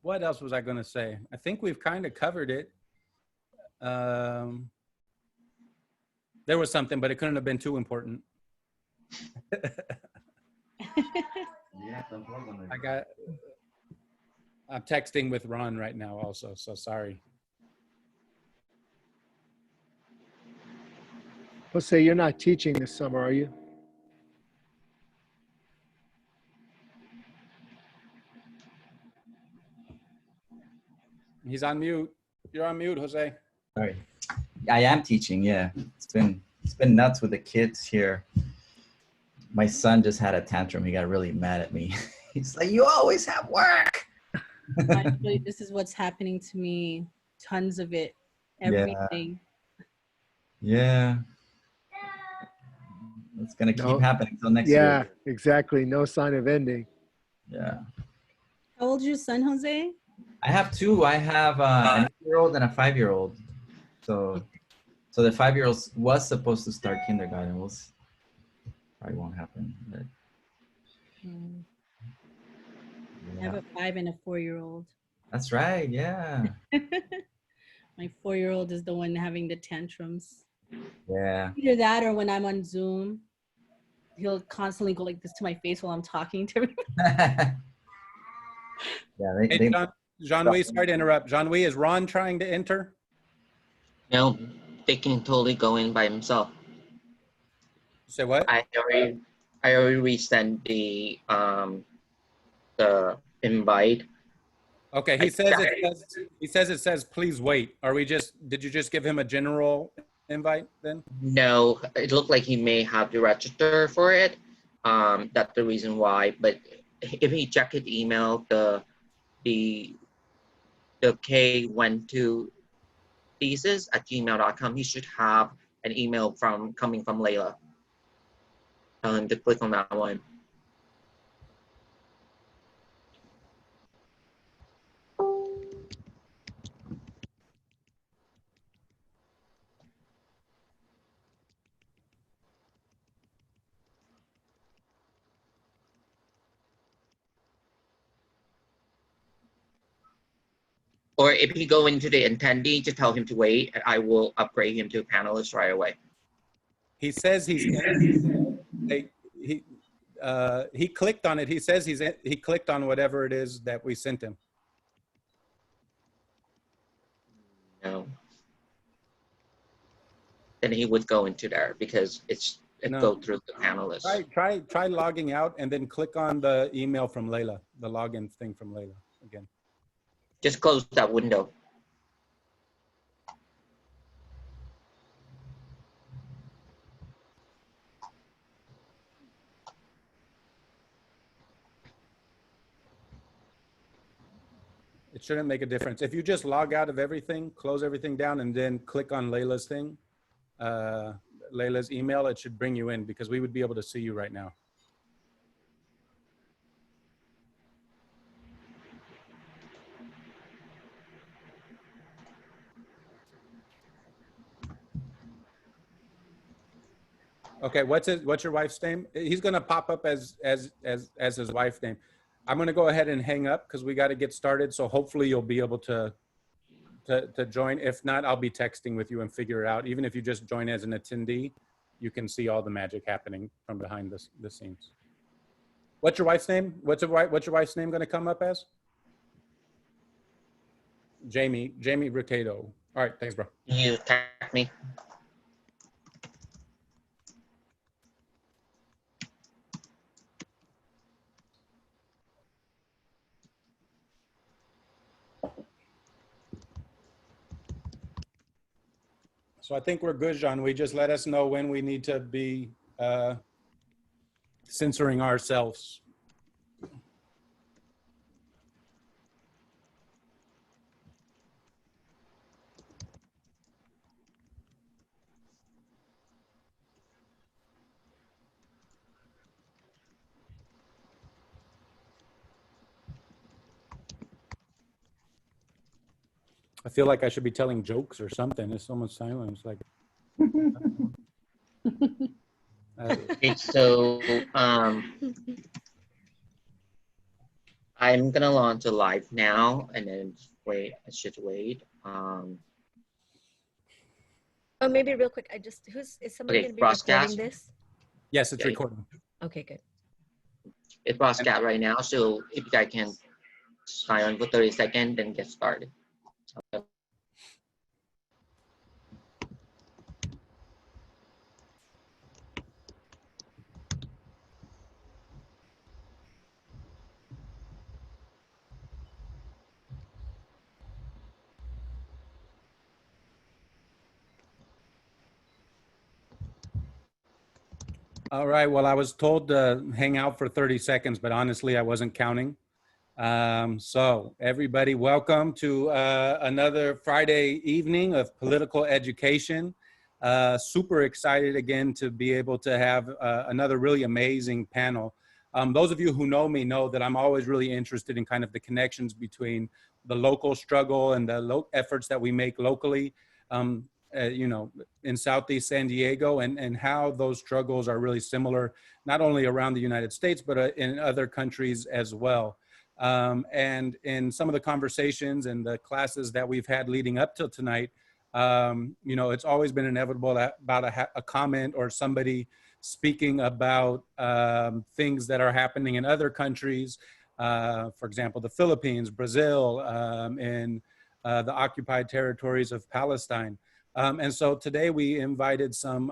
What else was I going to say? I think we've kind of covered it. There was something, but it couldn't have been too important. I'm texting with Ron right now also, so sorry. Jose, you're not teaching this summer, are you? He's on mute. You're on mute, Jose. Sorry. I am teaching, yeah. It's been nuts with the kids here. My son just had a tantrum. He got really mad at me. He's like, you always have work. Actually, this is what's happening to me. Tons of it. Everything. Yeah. It's going to keep happening until next year. Yeah, exactly. No sign of ending. Yeah. How old is your son, Jose? I have two. I have an 8-year-old and a 5-year-old. So the 5-year-old was supposed to start kindergarten. Probably won't happen. But, I have a 5 and a 4-year-old. That's right. Yeah. My 4-year-old is the one having the tantrums. Yeah. Either that or when I'm on Zoom, he'll constantly go like this to my face while I'm talking to him. Yeah. Jean-Louis, sorry to interrupt. Jean-Louis, is Ron trying to enter? No, they can totally go in by himself. Say what? I already resent the invite. Okay, he says it says please wait. Did you just give him a general invite then? No, it looked like he may have to register for it. That's the reason why. But if he checked his email, the K went to thesis@gmail.com. He should have an email coming from Layla. Tell him to click on that one. Or if he go into the attendee, just tell him to wait, and I will upgrade him to a panelist right away. He says he clicked on it. He says he clicked on whatever it is that we sent him. No. Then he would go into there because go through the panelists. Try logging out and then click on the email from Layla, the login thing from Layla again. Just close that window. It shouldn't make a difference. If you just log out of everything, close everything down, and then click on Layla's thing, Layla's email, it should bring you in because we would be able to see you right now. Okay, what's your wife's name? He's gonna pop up as his wife's name. I'm gonna go ahead and hang up because we got to get started. So hopefully you'll be able to join. If not, I'll be texting with you and figure it out. Even if you just join as an attendee, you can see all the magic happening from behind the scenes. What's your wife's name? What's your wife's name gonna come up as? Jamie Ricardo. All right, thanks, bro. You tag me. So I think we're good, Jean. We just let us know when we need to be censoring ourselves. I feel like I should be telling jokes or something. There's so much silence. Like, Okay, so I'm gonna launch a live now and then wait. I should wait. Oh, maybe real quick. Is somebody Okay, going to be recording broadcast. this? Yes, it's Yeah. recording. Okay, good. It's broadcast right now, so if you guys can sign on for 30 seconds, then get started. All right. Well, I was told to hang out for 30 seconds, but honestly, I wasn't counting. So everybody, welcome to another Friday evening of political education. Super excited again to be able to have another really amazing panel. Those of you who know me know that I'm always really interested in kind of the connections between the local struggle and the efforts that we make locally. You know, in Southeast San Diego, and how those struggles are really similar, not only around the United States, but in other countries as well. And in some of the conversations and the classes that we've had leading up till tonight, you know, it's always been inevitable about a comment or somebody speaking about things that are happening in other countries. For example, the Philippines, Brazil, and the occupied territories of Palestine. And so today we invited some,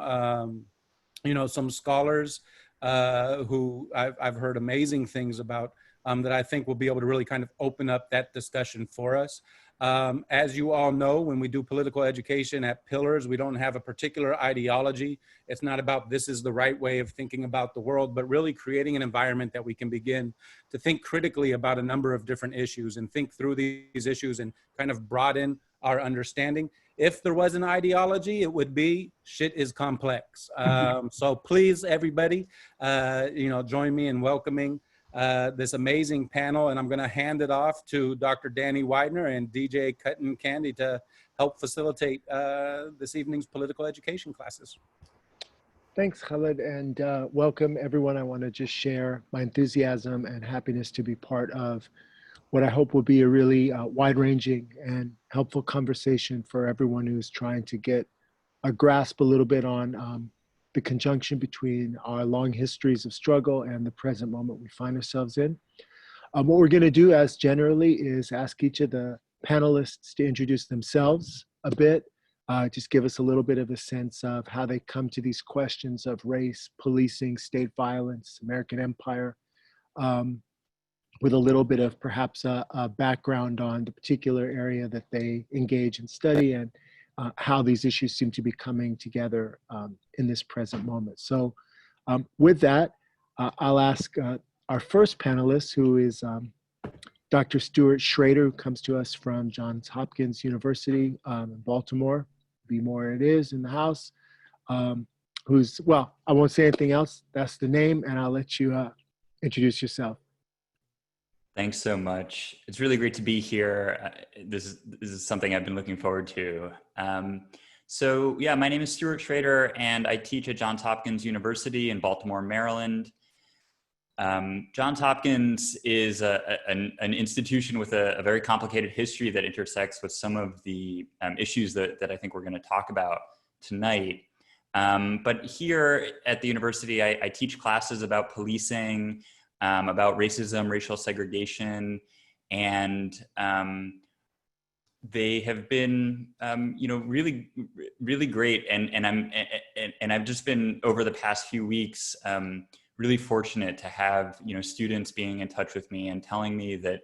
you know, some scholars who I've heard amazing things about that I think will be able to really kind of open up that discussion for us. As you all know, when we do political education at Pillars, we don't have a particular ideology. It's not about this is the right way of thinking about the world, but really creating an environment that we can begin to think critically about a number of different issues and think through these issues and kind of broaden our understanding. If there was an ideology, it would be shit is complex. So please, everybody, you know, join me in welcoming this amazing panel. And I'm going to hand it off to Dr. Danny Widener and DJ Kuttin Kandi to help facilitate this evening's political education classes. Thanks, Khalid, and welcome everyone. I want to just share my enthusiasm and happiness to be part of what I hope will be a really wide-ranging and helpful conversation for everyone who's trying to get a grasp a little bit on the conjunction between our long histories of struggle and the present moment we find ourselves in. What we're going to do, as generally, is ask each of the panelists to introduce themselves a bit, just give us a little bit of a sense of how they come to these questions of race, policing, state violence, American empire, with a little bit of perhaps a background on the particular area that they engage and study, and how these issues seem to be coming together in this present moment. So with that, I'll ask our first panelist, who is Dr. Stuart Schrader, who comes to us from Johns Hopkins University in Baltimore. Be more it is in the house. Who's, well, I won't say anything else. That's the name, and I'll let you introduce yourself. Thanks so much. It's really great to be here. This is something I've been looking forward to. So yeah, my name is Stuart Schrader, and I teach at Johns Hopkins University in Baltimore, Maryland. Johns Hopkins is an institution with a very complicated history that intersects with some of the issues that I think we're going to talk about tonight. But here at the university, I teach classes about policing, about racism, racial segregation, and they have been, you know, really, really great. And I've just been, over the past few weeks, really fortunate to have, you know, students being in touch with me and telling me that,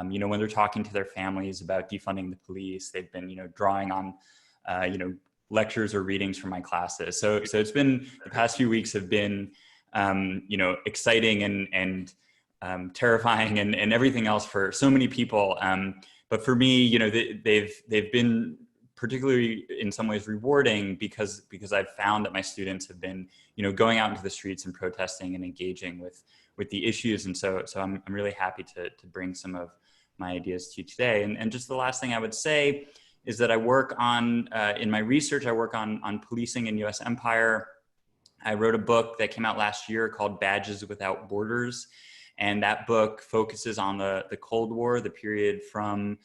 you know, when they're talking to their families about defunding the police, they've been, you know, drawing on, you know, lectures or readings from my classes. So it's been, the past few weeks have been, you know, exciting and terrifying and everything else for so many people. But for me, you know, they've been particularly in some ways rewarding because I've found that my students have been, you know, going out into the streets and protesting and engaging with the issues. And so I'm really happy to bring some of my ideas to you today. And just the last thing I would say is that I work on, in my research, I work on policing in US empire. I wrote a book that came out last year called Badges Without Borders. And that book focuses on the Cold War, the period from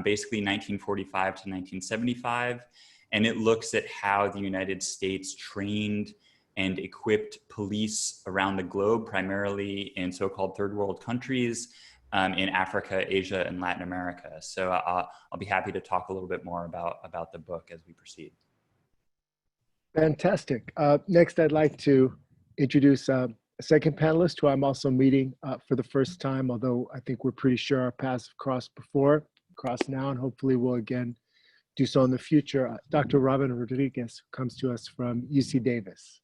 basically 1945 to 1975. And it looks at how the United States trained and equipped police around the globe, primarily in so-called third world countries, in Africa, Asia, and Latin America. So I'll be happy to talk a little bit more about the book as we proceed. Fantastic. Next, I'd like to introduce a second panelist who I'm also meeting for the first time, although I think we're pretty sure our paths have crossed now, and hopefully we'll again do so in the future. Dr. Robyn Rodrigues comes to us from UC Davis.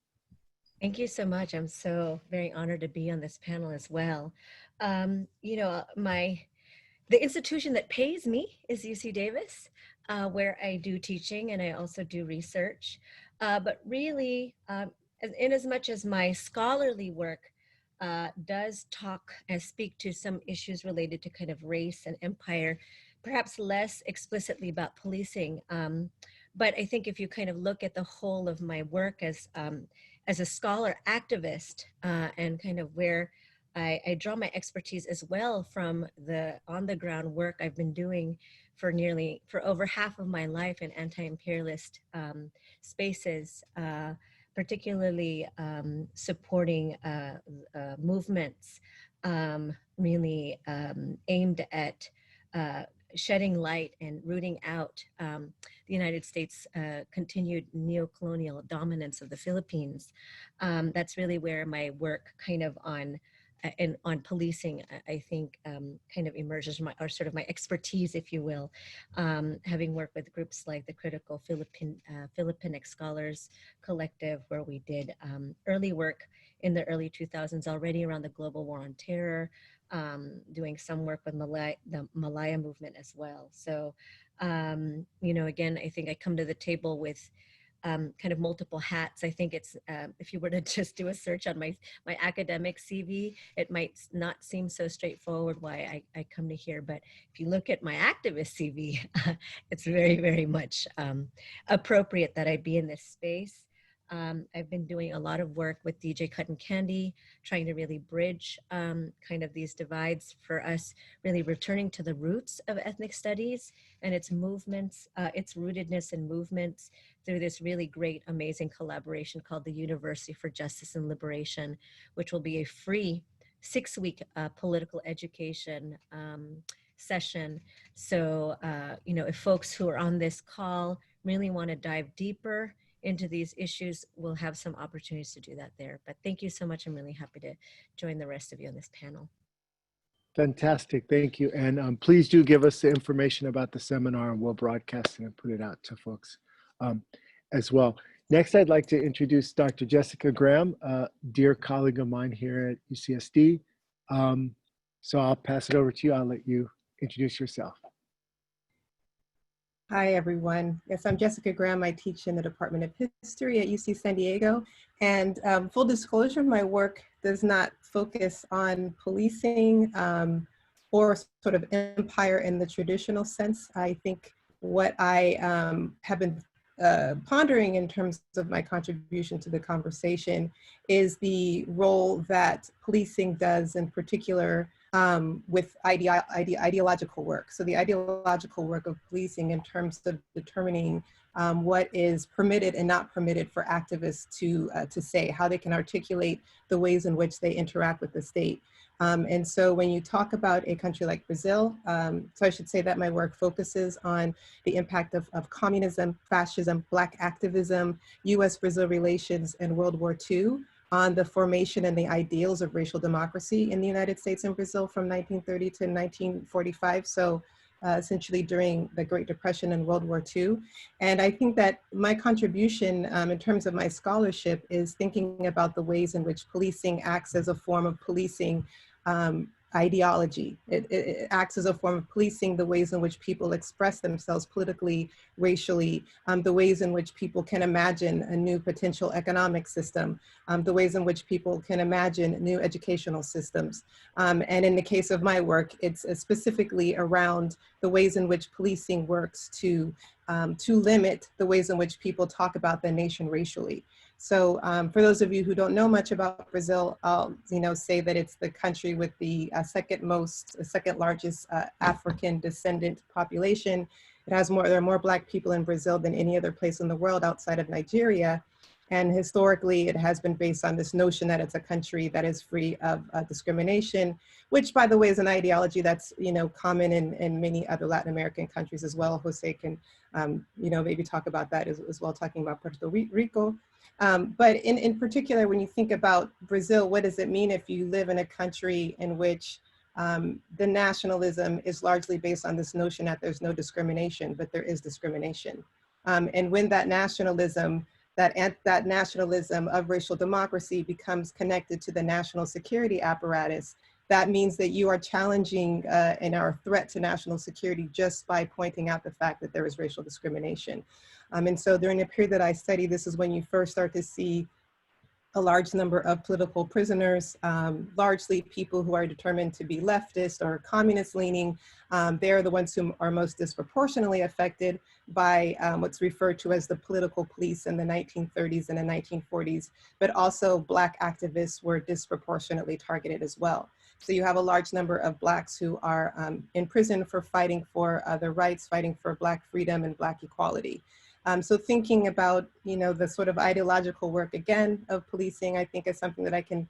Thank you so much. I'm so very honored to be on this panel as well. You know, the institution that pays me is UC Davis, where I do teaching and I also do research. But really, in as much as my scholarly work does talk and speak to some issues related to kind of race and empire, perhaps less explicitly about policing. But I think if you kind of look at the whole of my work as a scholar activist and kind of where I draw my expertise as well from the on the ground work I've been doing for over half of my life in anti-imperialist spaces, particularly supporting movements really aimed at shedding light and rooting out the United States' continued neo-colonial dominance of the Philippines. That's really where my work kind of on policing, I think, kind of emerges, or sort of my expertise, if you will, having worked with groups like the Critical Philippinic Scholars Collective, where we did early work in the early 2000s already around the global war on terror, doing some work with the Malaya movement as well. So, you know, again, I think I come to the table with kind of multiple hats. I think it's, if you were to just do a search on my academic CV, it might not seem so straightforward why I come to here. But if you look at my activist CV, it's very, very much appropriate that I be in this space. I've been doing a lot of work with DJ Kuttin Kandi, trying to really bridge kind of these divides for us, really returning to the roots of ethnic studies and its movements, its rootedness in movements through this really great, amazing collaboration called the University for Justice and Liberation, which will be a free 6-week political education session. So, you know, if folks who are on this call really want to dive deeper into these issues, we'll have some opportunities to do that there. But thank you so much. I'm really happy to join the rest of you on this panel. Fantastic, thank you. And please do give us the information about the seminar and we'll broadcast it and put it out to folks as well. Next, I'd like to introduce Dr. Jessica Graham, a dear colleague of mine here at UCSD. So I'll pass it over to you. I'll let you introduce yourself. Hi, everyone. Yes, I'm Jessica Graham. I teach in the Department of History at UC San Diego. And full disclosure, my work does not focus on policing or sort of empire in the traditional sense. I think what I have been pondering in terms of my contribution to the conversation is the role that policing does in particular with ideological work. So the ideological work of policing in terms of determining what is permitted and not permitted for activists to say, how they can articulate the ways in which they interact with the state. And so when you talk about a country like Brazil, so I should say that my work focuses on the impact of communism, fascism, Black activism, US-Brazil relations, and World War II on the formation and the ideals of racial democracy in the United States and Brazil from 1930 to 1945. So essentially during the Great Depression and World War II. And I think that my contribution in terms of my scholarship is thinking about the ways in which policing acts as a form of policing ideology. It acts as a form of policing the ways in which people express themselves politically, racially, the ways in which people can imagine a new potential economic system, the ways in which people can imagine new educational systems. And in the case of my work, it's specifically around the ways in which policing works to limit the ways in which people talk about the nation racially. So for those of you who don't know much about Brazil, I'll say that it's the country with the second largest African descendant population. There are more Black people in Brazil than any other place in the world outside of Nigeria. And historically, it has been based on this notion that it's a country that is free of discrimination, which, by the way, is an ideology that's common in many other Latin American countries as well. Jose can maybe talk about that as well, talking about Puerto Rico. But in particular, when you think about Brazil, what does it mean if you live in a country in which the nationalism is largely based on this notion that there's no discrimination, but there is discrimination. And when that nationalism of racial democracy becomes connected to the national security apparatus, that means that you are challenging and are a threat to national security just by pointing out the fact that there is racial discrimination. And so during the period that I study, this is when you first start to see a large number of political prisoners, largely people who are determined to be leftist or communist leaning. They're the ones who are most disproportionately affected by what's referred to as the political police in the 1930s and the 1940s, but also Black activists were disproportionately targeted as well. So you have a large number of Blacks who are in prison for fighting for their rights, fighting for Black freedom and Black equality. So thinking about, the sort of ideological work, again, of policing, I think is something that I can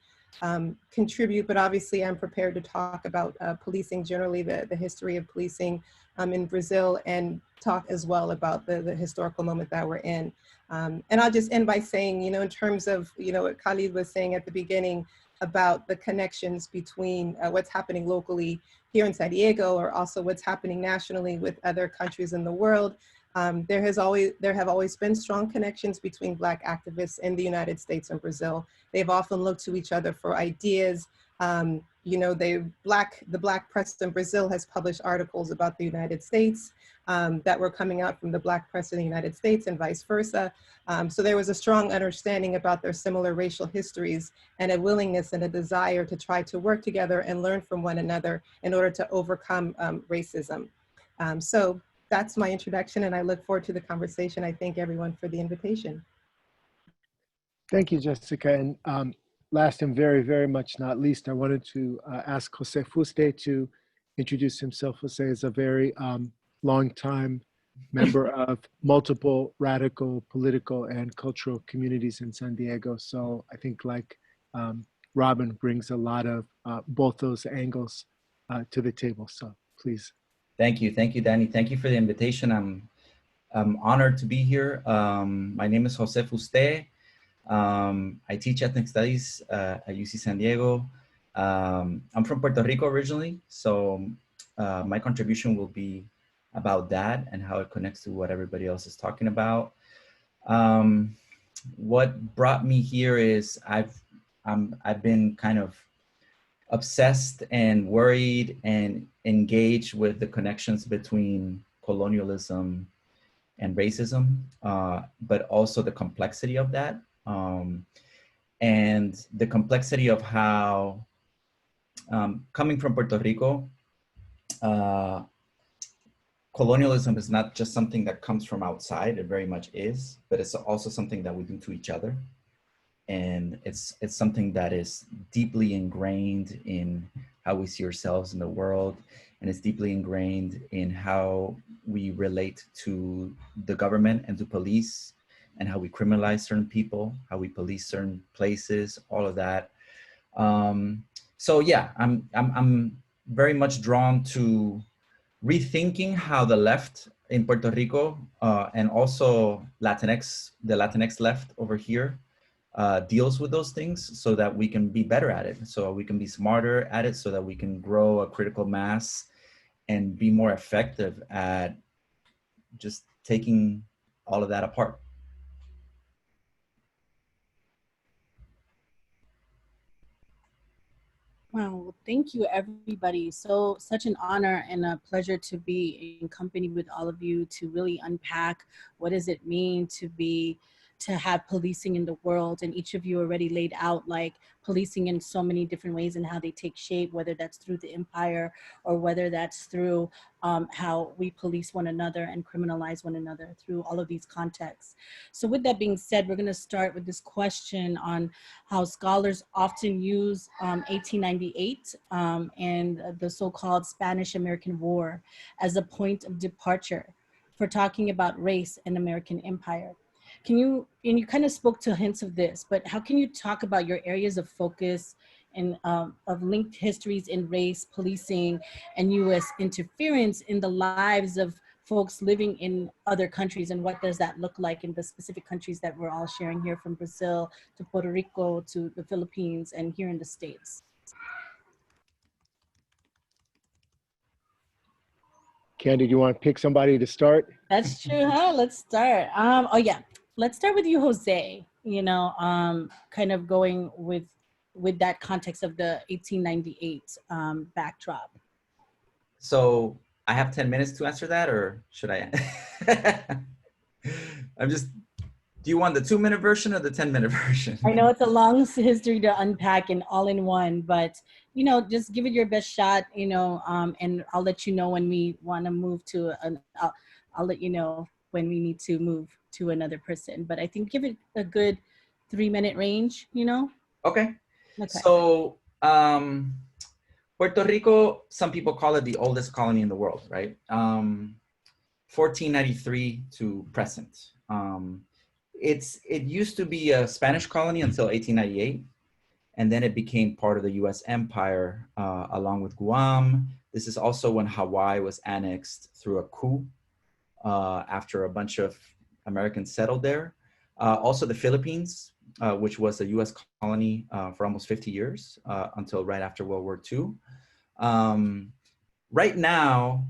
contribute, but obviously I'm prepared to talk about policing generally, the history of policing in Brazil, and talk as well about the historical moment that we're in. And I'll just end by saying, in terms of, what Khalid was saying at the beginning about the connections between what's happening locally here in San Diego, or also what's happening nationally with other countries in the world. There have always been strong connections between Black activists in the United States and Brazil. They've often looked to each other for ideas. The Black press in Brazil has published articles about the United States that were coming out from the Black press in the United States and vice versa. So there was a strong understanding about their similar racial histories and a willingness and a desire to try to work together and learn from one another in order to overcome racism. So that's my introduction, and I look forward to the conversation. I thank everyone for the invitation. Thank you, Jessica. And last and very, very much not least, I wanted to ask Jose Fuste to introduce himself. Jose is a very long-time member of multiple radical political and cultural communities in San Diego. So I think, like Robyn, brings a lot of both those angles to the table. So please. Thank you, Danny. Thank you for the invitation. I'm honored to be here. My name is Jose Fuste. I teach ethnic studies at UC San Diego. I'm from Puerto Rico originally, so my contribution will be about that and how it connects to what everybody else is talking about. What brought me here is I've been kind of obsessed and worried and engaged with the connections between colonialism and racism, but also the complexity of that. And the complexity of how, coming from Puerto Rico, colonialism is not just something that comes from outside, it very much is, but it's also something that we do to each other. And it's something that is deeply ingrained in how we see ourselves in the world. And it's deeply ingrained in how we relate to the government and to police, and how we criminalize certain people, how we police certain places, all of that. So yeah, I'm very much drawn to rethinking how the left in Puerto Rico and also the Latinx left over here deals with those things, so that we can be better at it, so we can be smarter at it, so that we can grow a critical mass and be more effective at just taking all of that apart. Wow, thank you, everybody. Such an honor and a pleasure to be in company with all of you to really unpack what does it mean to to have policing in the world. And each of you already laid out like policing in so many different ways and how they take shape, whether that's through the empire or whether that's through how we police one another and criminalize one another through all of these contexts. So with that being said, we're gonna start with this question on how scholars often use 1898 and the so-called Spanish-American War as a point of departure for talking about race and American empire. Can you, and you kind of spoke to hints of this, but how can you talk about your areas of focus and of linked histories in race, policing, and US interference in the lives of folks living in other countries, and what does that look like in the specific countries that we're all sharing here, from Brazil to Puerto Rico to the Philippines and here in the States? Kandi, do you want to pick somebody to start? That's true, huh? Let's start. Oh yeah, let's start with you, Jose. You know, kind of going with that context of the 1898 backdrop. So I have 10 minutes to answer that, or should I? Do you want the 2-minute version or the 10-minute version? I know it's a long history to unpack and all in one, but, you know, just give it your best shot, you know, and I'll let you know when we want to move to I'll let you know when we need to move to another person. But I think give it a good 3-minute range, you know? Okay. Okay. So Puerto Rico, some people call it the oldest colony in the world, right? 1493 to present. It used to be a Spanish colony until 1898, and then it became part of the U.S. empire along with Guam. This is also when Hawaii was annexed through a coup after a bunch of Americans settled there. Also the Philippines, which was a U.S. colony for almost 50 years until right after World War II. Right now,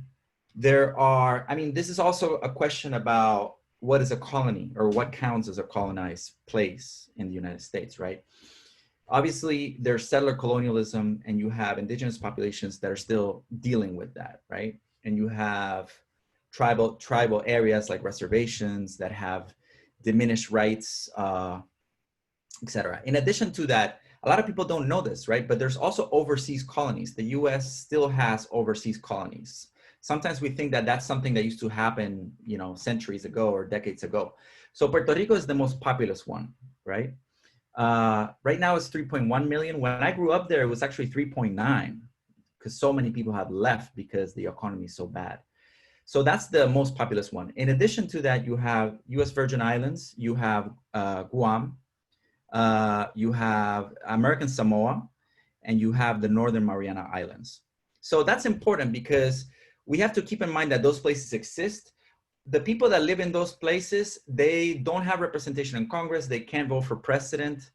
there are, I mean, this is also a question about what is a colony or what counts as a colonized place in the United States, right? Obviously, there's settler colonialism and you have indigenous populations that are still dealing with that, right? And you have tribal areas like reservations that have diminished rights, etc. In addition to that, a lot of people don't know this, right? But there's also overseas colonies. The US still has overseas colonies. Sometimes we think that that's something that used to happen, you know, centuries ago or decades ago. So Puerto Rico is the most populous one, right? Right now it's 3.1 million. When I grew up there, it was actually 3.9 because so many people have left because the economy is so bad. So that's the most populous one. In addition to that, you have US Virgin Islands, you have Guam, you have American Samoa, and you have the Northern Mariana Islands. So that's important because we have to keep in mind that those places exist. The people that live in those places, they don't have representation in Congress. They can't vote for president.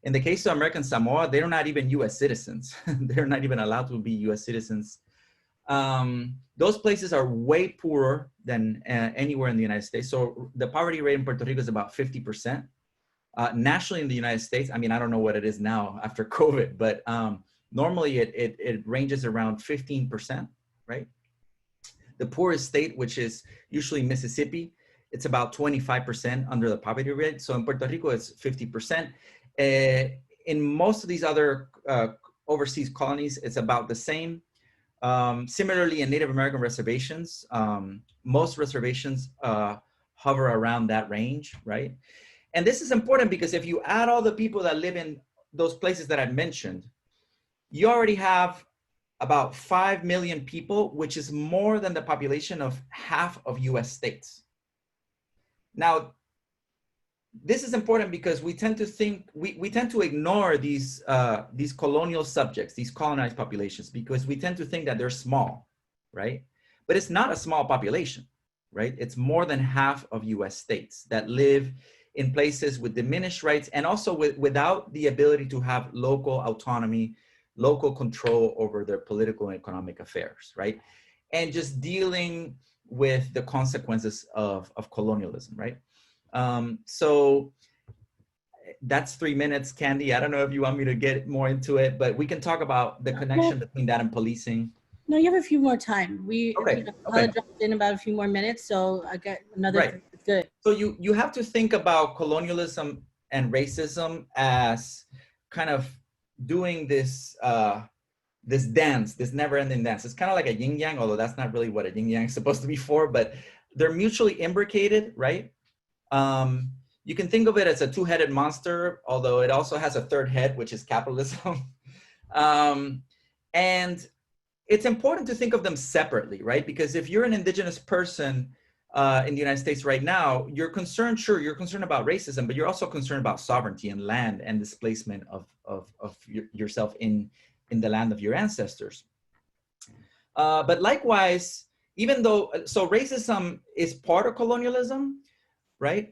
In the case of American Samoa, they're not even US citizens. They're not even allowed to be US citizens. Those places are way poorer than anywhere in the United States. So the poverty rate in Puerto Rico is about 50%. Nationally in the United States, I mean, I don't know what it is now after COVID, but normally it ranges around 15%, right? The poorest state, which is usually Mississippi, it's about 25% under the poverty rate. So in Puerto Rico, it's 50%. In most of these other overseas colonies, it's about the same. Similarly, in Native American reservations, most reservations hover around that range, right? And this is important because if you add all the people that live in those places that I mentioned, you already have about 5 million people, which is more than the population of half of US states. Now, this is important because we tend to think, we tend to ignore these colonial subjects, these colonized populations, because we tend to think that they're small, right? But it's not a small population, right? It's more than half of US states that live in places with diminished rights and also without the ability to have local autonomy, local control over their political and economic affairs, right? And just dealing with the consequences of colonialism, right? So that's 3 minutes, Kandi. I don't know if you want me to get more into it, but we can talk about the connection between that and policing. No, you have a few more time. Okay. I'll drop in about a few more minutes, so I got another Good. So you have to think about colonialism and racism as kind of doing this this dance, this never-ending dance. It's kind of like a yin yang, although that's not really what a yin yang is supposed to be for, but they're mutually imbricated, right? You can think of it as a two-headed monster, although it also has a third head, which is capitalism. And it's important to think of them separately, right? Because if you're an indigenous person in the United States right now, you're concerned, sure, you're concerned about racism, but you're also concerned about sovereignty and land and displacement of yourself in the land of your ancestors. But likewise, even though, so racism is part of colonialism, right?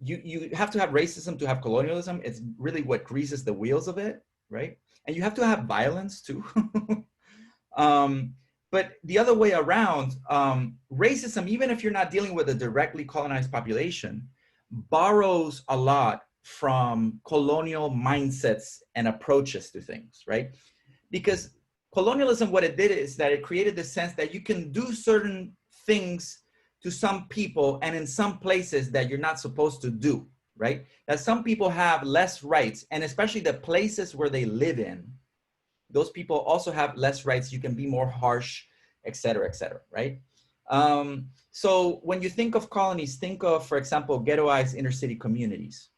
You have to have racism to have colonialism. It's really what greases the wheels of it, right? And you have to have violence too. But the other way around, racism, even if you're not dealing with a directly colonized population, borrows a lot from colonial mindsets and approaches to things, right? Because colonialism, what it did is that it created the sense that you can do certain things to some people and in some places that you're not supposed to do, right? That some people have less rights, and especially the places where they live in, those people also have less rights. You can be more harsh, et cetera, right? So when you think of colonies, think of, for example, ghettoized inner city communities,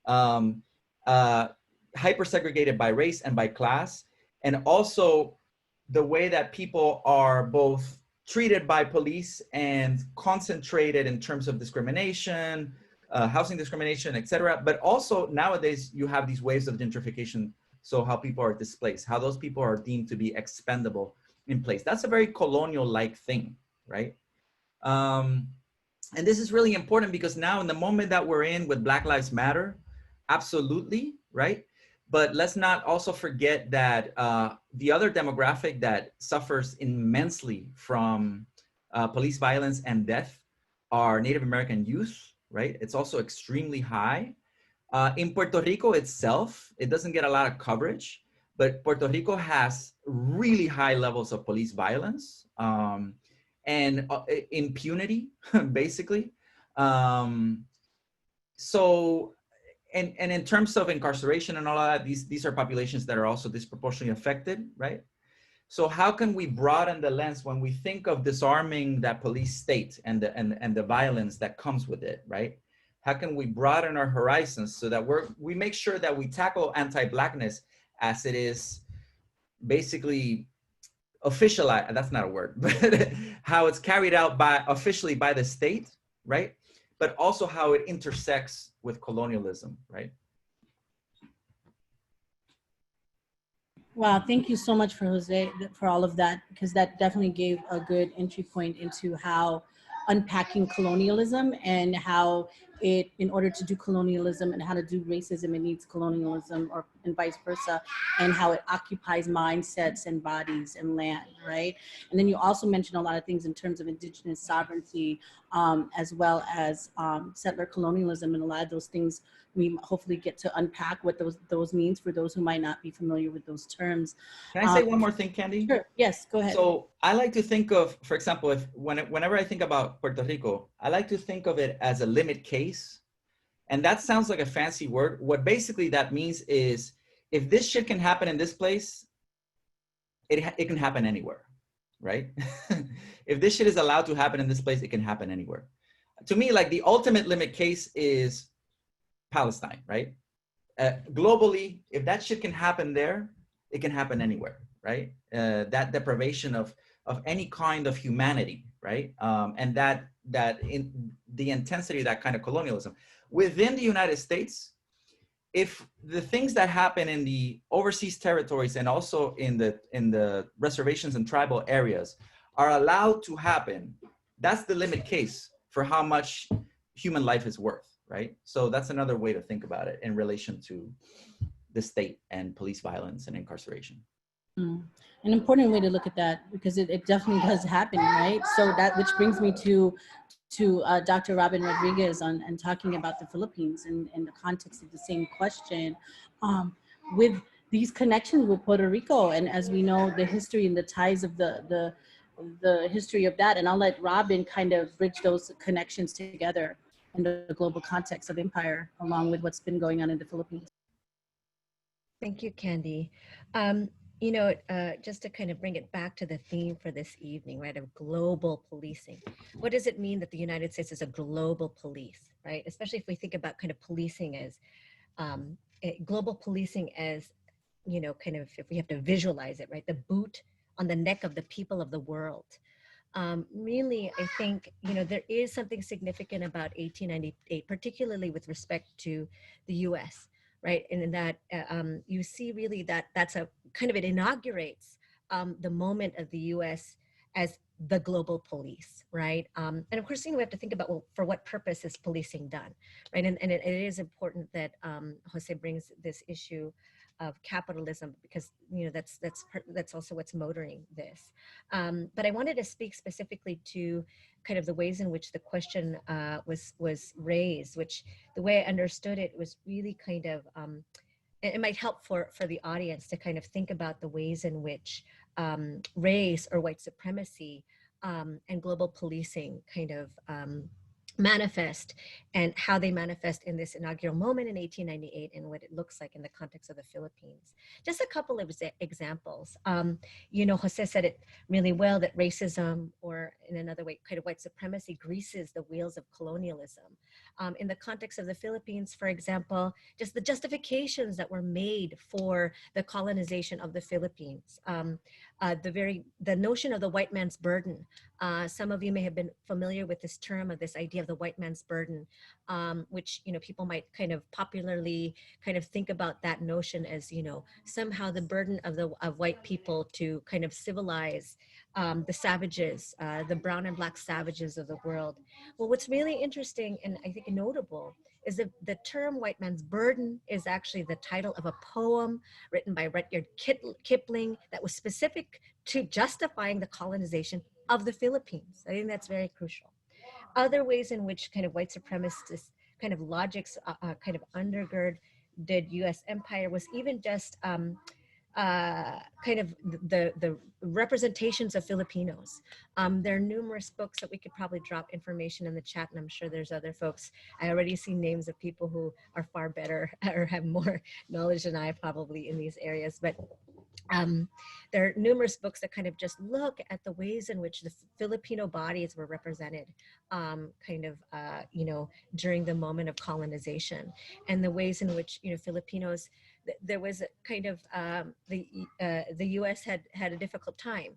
hyper-segregated by race and by class, and also the way that people are both treated by police and concentrated in terms of discrimination, housing discrimination, et cetera. But also nowadays you have these waves of gentrification. So how people are displaced, how those people are deemed to be expendable in place. That's a very colonial-like thing, right? And this is really important because now in the moment that we're in with Black Lives Matter, absolutely, right? But let's not also forget that the other demographic that suffers immensely from police violence and death are Native American youth, right? It's also extremely high. In Puerto Rico itself, it doesn't get a lot of coverage, but Puerto Rico has really high levels of police violence and impunity, basically. And in terms of incarceration and all of that, these are populations that are also disproportionately affected, right? So how can we broaden the lens when we think of disarming that police state and the violence that comes with it, right? How can we broaden our horizons so that we make sure that we tackle anti-Blackness as it is basically officialized, that's not a word, but how it's carried out officially by the state, right? But also how it intersects with colonialism, right? Wow, thank you so much for Jose, for all of that, because that definitely gave a good entry point into how unpacking colonialism and how it, in order to do colonialism and how to do racism, it needs colonialism and vice versa, and how it occupies mindsets and bodies and land, right? And then you also mentioned a lot of things in terms of indigenous sovereignty, as well as settler colonialism, and a lot of those things we hopefully get to unpack what those means for those who might not be familiar with those terms. Can I say one more thing, Kandi? Sure, yes, go ahead. So I like to think of, for example, whenever I think about Puerto Rico, I like to think of it as a limit case. And that sounds like a fancy word. What basically that means is, if this shit can happen in this place, it can happen anywhere, right? If this shit is allowed to happen in this place, it can happen anywhere. To me, like the ultimate limit case is Palestine, right? Globally, if that shit can happen there, it can happen anywhere, right? That deprivation of any kind of humanity, right? And that in the intensity of that kind of colonialism. Within the United States, if the things that happen in the overseas territories and also in the reservations and tribal areas are allowed to happen, that's the limit case for how much human life is worth, right? So that's another way to think about it in relation to the state and police violence and incarceration. An important way to look at that, because it definitely does happen, right? So that, which brings me to Dr. Robyn Rodrigues and talking about the Philippines in the context of the same question, with these connections with Puerto Rico, and as we know, the history and the ties of the history of that, and I'll let Robyn kind of bridge those connections together. in the global context of empire, along with what's been going on in the Philippines. Thank you, Kandi. Just to kind of bring it back to the theme for this evening, right, of global policing. What does it mean that the United States is a global police, right? Especially if we think about kind of policing as, global policing as, kind of, if we have to visualize it, right, the boot on the neck of the people of the world. Really, I think, there is something significant about 1898, particularly with respect to the US, right? And in that you see really that that's a kind of, it inaugurates the moment of the US as the global police, right? And of course, we have to think about, well, for what purpose is policing done, right? And it is important that Jose brings this issue of capitalism, because that's also what's motoring this. But I wanted to speak specifically to kind of the ways in which the question was raised, which the way I understood it was really kind of, it might help for the audience to kind of think about the ways in which race or white supremacy and global policing kind of manifest, and how they manifest in this inaugural moment in 1898 and what it looks like in the context of the Philippines. Just a couple of examples. Jose said it really well, that racism, or in another way, kind of white supremacy, greases the wheels of colonialism. In the context of the Philippines, for example, just the justifications that were made for the colonization of the Philippines. The notion of the white man's burden. Some of you may have been familiar with this term, of this idea of the white man's burden, which people might kind of popularly kind of think about that notion as somehow the burden of white people to kind of civilize the savages, the brown and black savages of the world. Well, what's really interesting and I think notable is that the term white man's burden is actually the title of a poem written by Rudyard Kipling that was specific to justifying the colonization of the Philippines. I think that's very crucial. Other ways in which kind of white supremacist kind of logics kind of undergird did US empire was even just kind of the representations of Filipinos. There are numerous books that we could probably drop information in the chat, and I'm sure there's other folks. I already see names of people who are far better or have more knowledge than I probably in these areas, but there are numerous books that kind of just look at the ways in which the Filipino bodies were represented during the moment of colonization, and the ways in which Filipinos, there was a kind of the US had a difficult time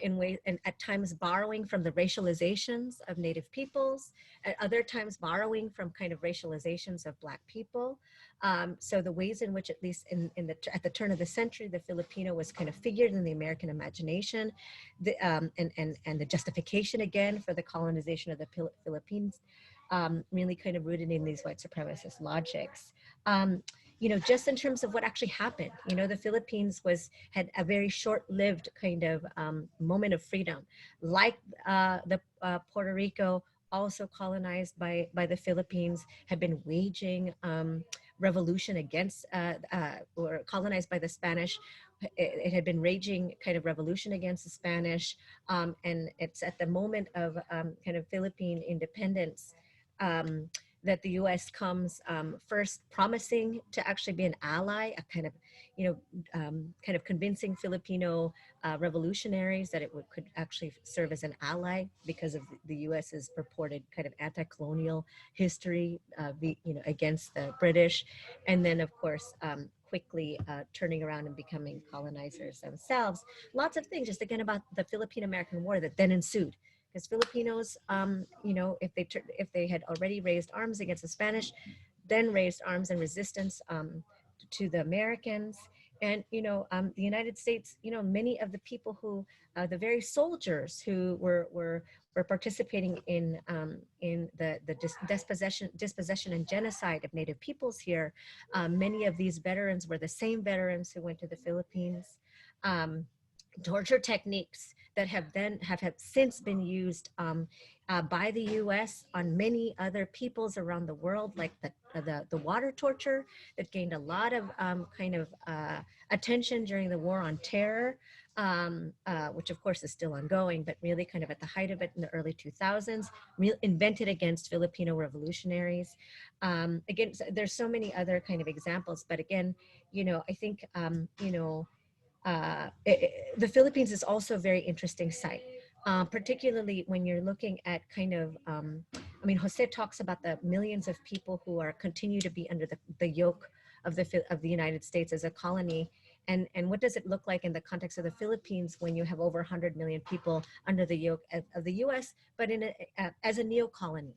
in ways, and at times borrowing from the racializations of Native peoples, at other times borrowing from kind of racializations of Black people. So the ways in which, at least at the turn of the century, the Filipino was kind of figured in the American imagination, and the justification again for the colonization of the Philippines, really kind of rooted in these white supremacist logics. Just in terms of what actually happened, the Philippines had a very short-lived kind of moment of freedom, like the Puerto Rico, also colonized by the Philippines, had been waging revolution against, or colonized by the Spanish. It had been raging kind of revolution against the Spanish, and it's at the moment of kind of Philippine independence that the U.S. comes first promising to actually be an ally, a kind of convincing Filipino revolutionaries that it could actually serve as an ally because of the U.S.'s purported kind of anti-colonial history, against the British, and then of course quickly turning around and becoming colonizers themselves. Lots of things, just again about the Philippine-American War that then ensued. Because Filipinos, if they had already raised arms against the Spanish, then raised arms in resistance to the Americans, and the United States, many of the people who, the very soldiers who were participating in the dispossession and genocide of Native peoples here, many of these veterans were the same veterans who went to the Philippines. Torture techniques that have since been used by the U.S. on many other peoples around the world, like the water torture that gained a lot of attention during the War on Terror. which of course is still ongoing, but really kind of at the height of it in the early 2000s, invented against Filipino revolutionaries. Again, there's so many other kind of examples, but again, I think, the Philippines is also a very interesting site. Particularly when you're looking at kind of, Jose talks about the millions of people who continue to be under the yoke of the United States as a colony. And what does it look like in the context of the Philippines when you have over 100 million people under the yoke of the US, but as a neo-colony?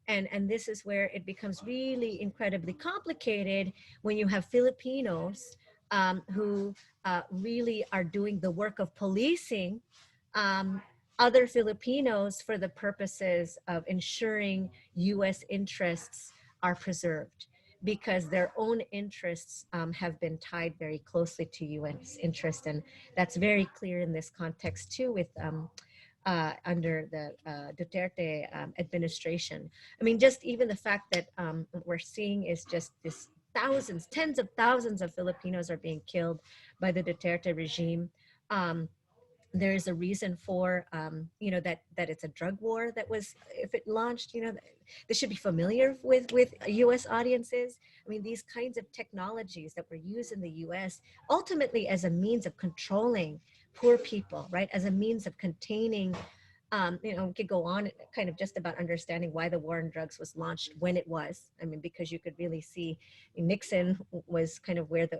And this is where it becomes really incredibly complicated when you have Filipinos who really are doing the work of policing other Filipinos for the purposes of ensuring US interests are preserved, because their own interests have been tied very closely to US interest. And that's very clear in this context too, with under the Duterte administration. Just even the fact that what we're seeing is just this thousands, tens of thousands of Filipinos are being killed by the Duterte regime. There is a reason for, that it's a drug war that was, if it launched, this should be familiar with US audiences. These kinds of technologies that were used in the US ultimately as a means of controlling poor people, right? As a means of containing, we could go on kind of just about understanding why the war on drugs was launched when it was. Because you could really see Nixon was kind of where the,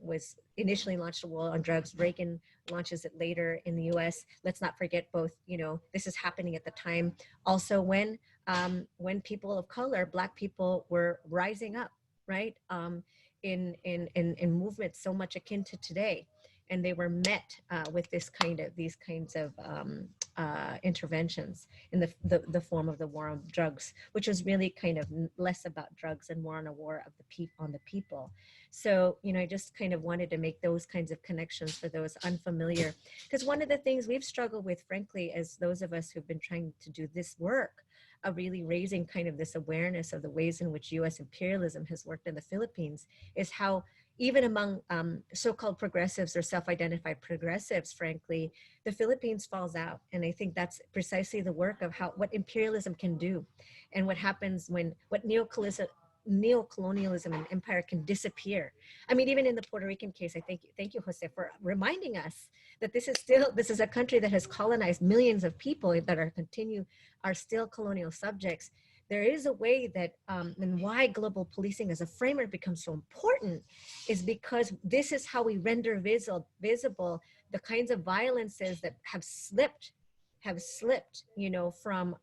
was initially launched a war on drugs. Reagan launches it later in the US. Let's not forget both, this is happening at the time also when people of color, Black people, were rising up, right? In movements so much akin to today. And they were met with these kinds of interventions in the form of the war on drugs, which was really kind of less about drugs and more on a war of on the people. So, I just kind of wanted to make those kinds of connections for those unfamiliar, because one of the things we've struggled with, frankly, as those of us who've been trying to do this work of really raising kind of this awareness of the ways in which US imperialism has worked in the Philippines, is how even among so-called progressives or self-identified progressives, frankly, the Philippines falls out. And I think that's precisely the work of what imperialism can do, and what happens when neocolonialism and empire can disappear. Even in the Puerto Rican case, I thank you, Jose, for reminding us that this is a country that has colonized millions of people that are still colonial subjects. There is a way that, and why global policing as a framework becomes so important is because this is how we render visible the kinds of violences that have slipped, from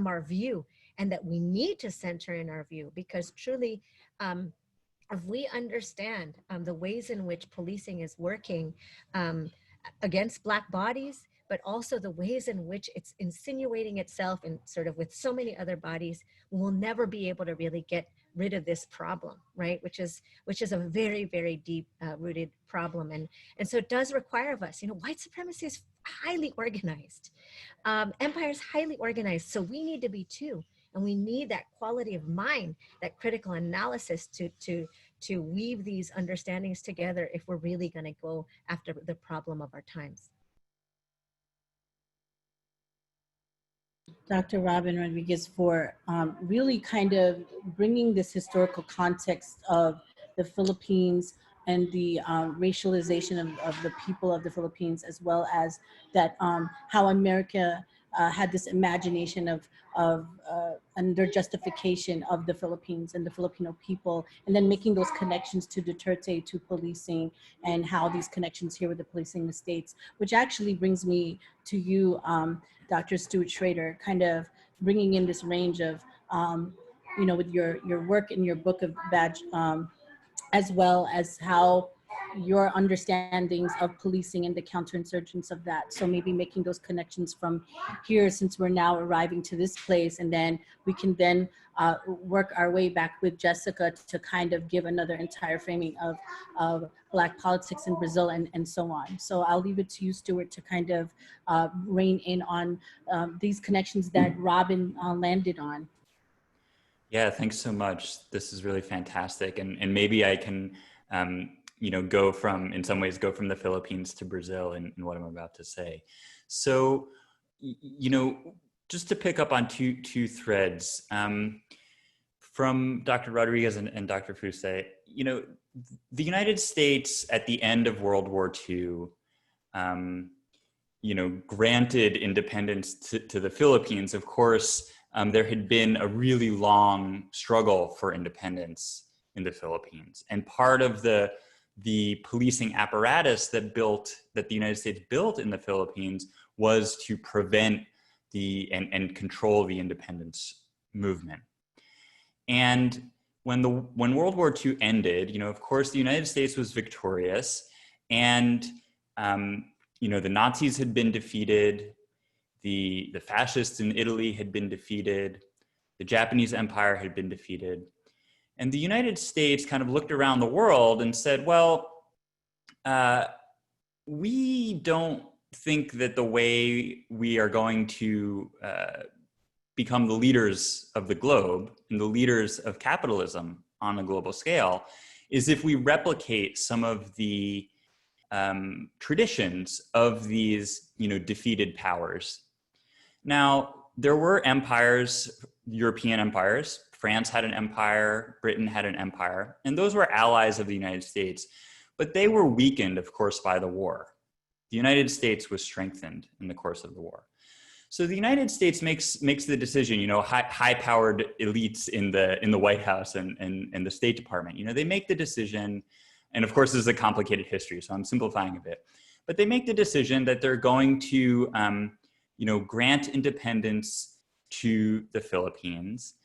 our view, and that we need to center in our view, because truly, if we understand the ways in which policing is working against Black bodies, but also the ways in which it's insinuating itself and sort of with so many other bodies, we'll never be able to really get rid of this problem, right? Which is a very, very deep rooted problem. And so it does require of us, white supremacy is highly organized. Empire is highly organized. So we need to be too. And we need that quality of mind, that critical analysis to weave these understandings together if we're really going to go after the problem of our times. Dr. Robyn Rodrigues, for really kind of bringing this historical context of the Philippines and the racialization of the people of the Philippines, as well as that how America had this imagination of under justification of the Philippines and the Filipino people, and then making those connections to Duterte, to policing, and how these connections here with the policing in the States, which actually brings me to you, Dr. Stuart Schrader, kind of bringing in this range of, with your work in your book of Badge, as well as how your understandings of policing and the counterinsurgents of that. So maybe making those connections from here, since we're now arriving to this place, and then we can then work our way back with Jessica to kind of give another entire framing of Black politics in Brazil and so on. So I'll leave it to you, Stuart, to kind of rein in on these connections that Robyn landed on. Yeah, thanks so much. This is really fantastic. And maybe I can go from, in some ways, go from the Philippines to Brazil in what I'm about to say. So, just to pick up on two threads, from Dr. Rodrigues and Dr. Fuste, the United States at the end of World War II, granted independence to the Philippines. Of course, there had been a really long struggle for independence in the Philippines. And part of the policing apparatus that the United States built in the Philippines was to prevent and control the independence movement. And when World War II ended, of course, the United States was victorious, and the Nazis had been defeated, the fascists in Italy had been defeated, the Japanese Empire had been defeated, and the United States kind of looked around the world and said, well, we don't think that the way we are going to become the leaders of the globe and the leaders of capitalism on a global scale is if we replicate some of the traditions of these, defeated powers. Now, there were empires, European empires. France had an empire, Britain had an empire, and those were allies of the United States, but they were weakened, of course, by the war. The United States was strengthened in the course of the war. So the United States makes the decision, high-powered elites in the White House and the State Department, they make the decision, and of course this is a complicated history, so I'm simplifying a bit, but they make the decision that they're going to, grant independence to the Philippines,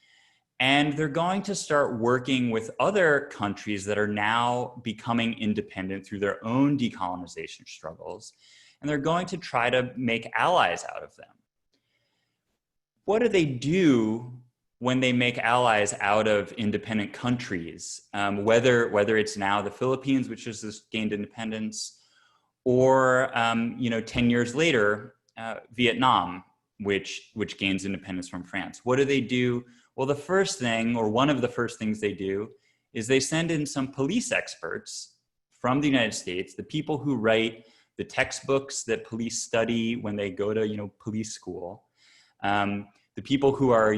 and they're going to start working with other countries that are now becoming independent through their own decolonization struggles, and they're going to try to make allies out of them. What do they do when they make allies out of independent countries, whether it's now the Philippines, which has just gained independence, or 10 years later, Vietnam, which gains independence from France? What do they do? Well, the first thing, or one of the first things they do, is they send in some police experts from the United States, the people who write the textbooks that police study when they go to police school, the people who are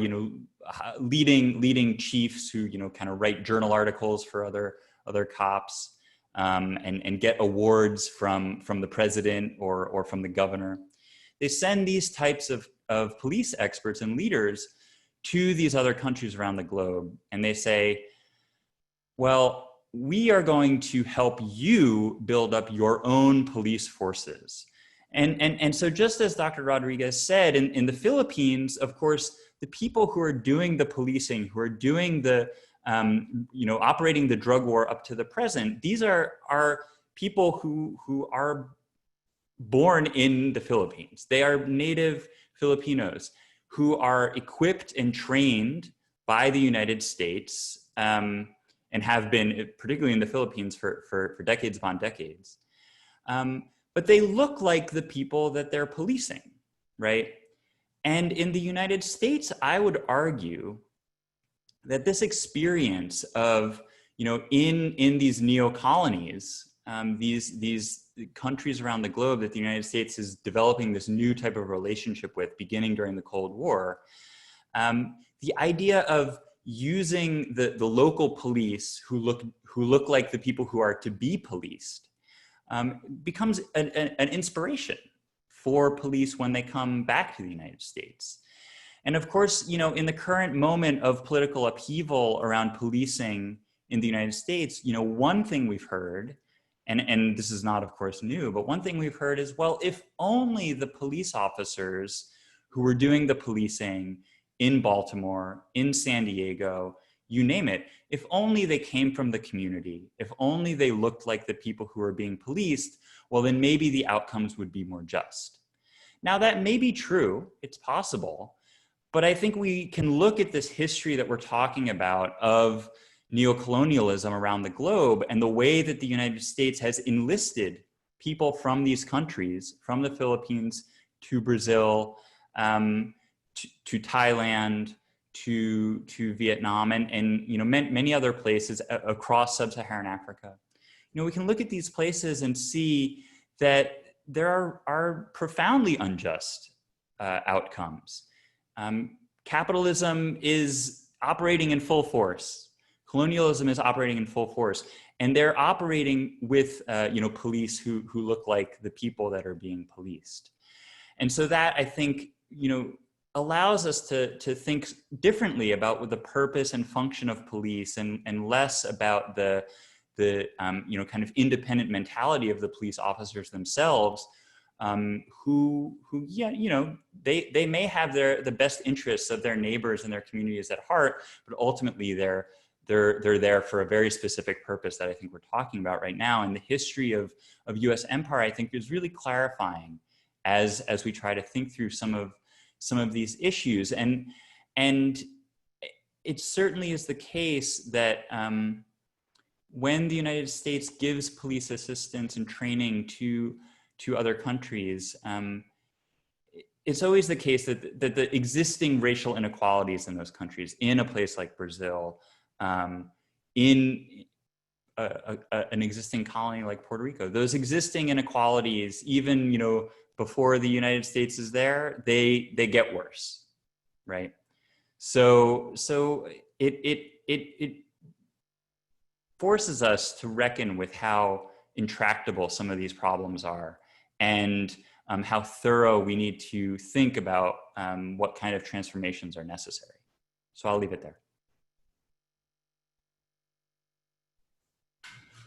leading chiefs who kind of write journal articles for other cops, and get awards from the president or from the governor. They send these types of police experts and leaders to these other countries around the globe, and they say, well, we are going to help you build up your own police forces. And so just as Dr. Rodrigues said, in the Philippines, of course, the people who are doing the policing, who are doing the, operating the drug war up to the present, these are people who are born in the Philippines. They are native Filipinos who are equipped and trained by the United States, and have been, particularly in the Philippines, for decades upon decades. But they look like the people that they're policing, right? And in the United States, I would argue that this experience of, in these neo-colonies, these countries around the globe that the United States is developing this new type of relationship with, beginning during the Cold War, the idea of using the local police who look like the people who are to be policed, becomes an inspiration for police when they come back to the United States. And of course, in the current moment of political upheaval around policing in the United States, one thing we've heard, and this is not, of course, new, but one thing we've heard is, well, if only the police officers who were doing the policing in Baltimore, in San Diego, you name it, if only they came from the community, if only they looked like the people who are being policed, well, then maybe the outcomes would be more just. Now, that may be true, it's possible, but I think we can look at this history that we're talking about of neocolonialism around the globe and the way that the United States has enlisted people from these countries, from the Philippines to Brazil, to Thailand, to Vietnam, and many other places across sub-Saharan Africa. we can look at these places and see that there are profoundly unjust outcomes. Capitalism is operating in full force. Colonialism is operating in full force, and they're operating with police who look like the people that are being policed. And so that, I think, allows us to think differently about what the purpose and function of police, and less about the kind of independent mentality of the police officers themselves, who they may have the best interests of their neighbors and their communities at heart, but ultimately they're there for a very specific purpose that I think we're talking about right now. And the history of U.S. empire, I think, is really clarifying as we try to think through some of these issues. And it certainly is the case that when the United States gives police assistance and training to other countries, it's always the case that the existing racial inequalities in those countries, in a place like Brazil, in an existing colony like Puerto Rico, those existing inequalities, even before the United States is there, they get worse, right? So it forces us to reckon with how intractable some of these problems are, and how thorough we need to think about what kind of transformations are necessary. So I'll leave it there.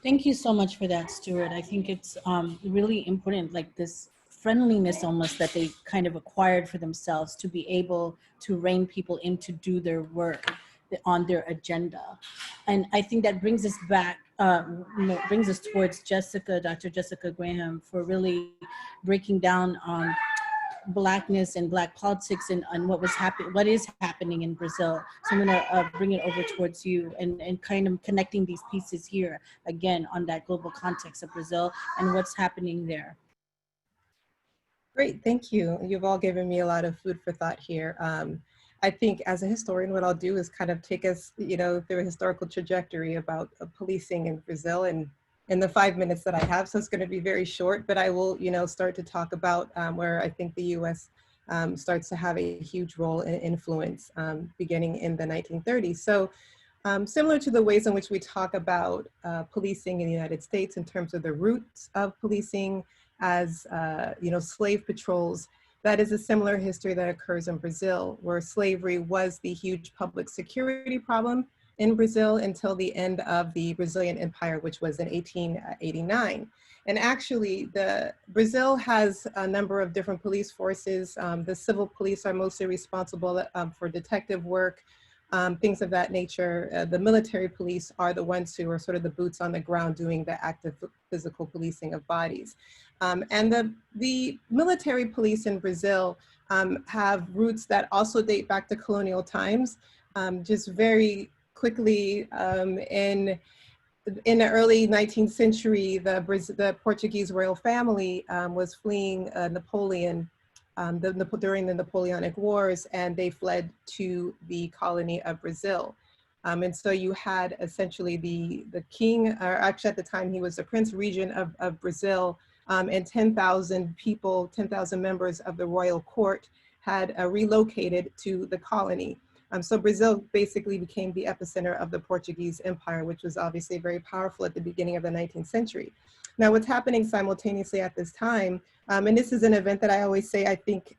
Thank you so much for that, Stuart. I think it's really important, like this friendliness almost that they kind of acquired for themselves to be able to rein people in to do their work on their agenda. And I think that brings us back, brings us towards Jessica, Dr. Jessica Graham, for really breaking down Blackness and Black politics and what is happening in Brazil. So I'm gonna bring it over towards you and kind of connecting these pieces here again on that global context of Brazil and what's happening there. Great, thank you. You've all given me a lot of food for thought here. I think as a historian, what I'll do is kind of take us, through a historical trajectory about policing in Brazil and in the 5 minutes that I have. So it's going to be very short, but I will, start to talk about where I think the U.S. Starts to have a huge role and influence beginning in the 1930s. So similar to the ways in which we talk about policing in the United States in terms of the roots of policing as, slave patrols, that is a similar history that occurs in Brazil, where slavery was the huge public security problem in Brazil until the end of the Brazilian Empire, which was in 1889. And actually, Brazil has a number of different police forces. The civil police are mostly responsible for detective work, things of that nature. The military police are the ones who are sort of the boots on the ground doing the active physical policing of bodies. And the military police in Brazil have roots that also date back to colonial times. Just very quickly, in the early 19th century, the Portuguese royal family was fleeing Napoleon during the Napoleonic Wars, and they fled to the colony of Brazil. And so you had essentially the king, or actually at the time he was the Prince Regent of Brazil, and 10,000 people, 10,000 members of the royal court had relocated to the colony. So Brazil basically became the epicenter of the Portuguese Empire, which was obviously very powerful at the beginning of the 19th century. Now, what's happening simultaneously at this time, and this is an event that I always say I think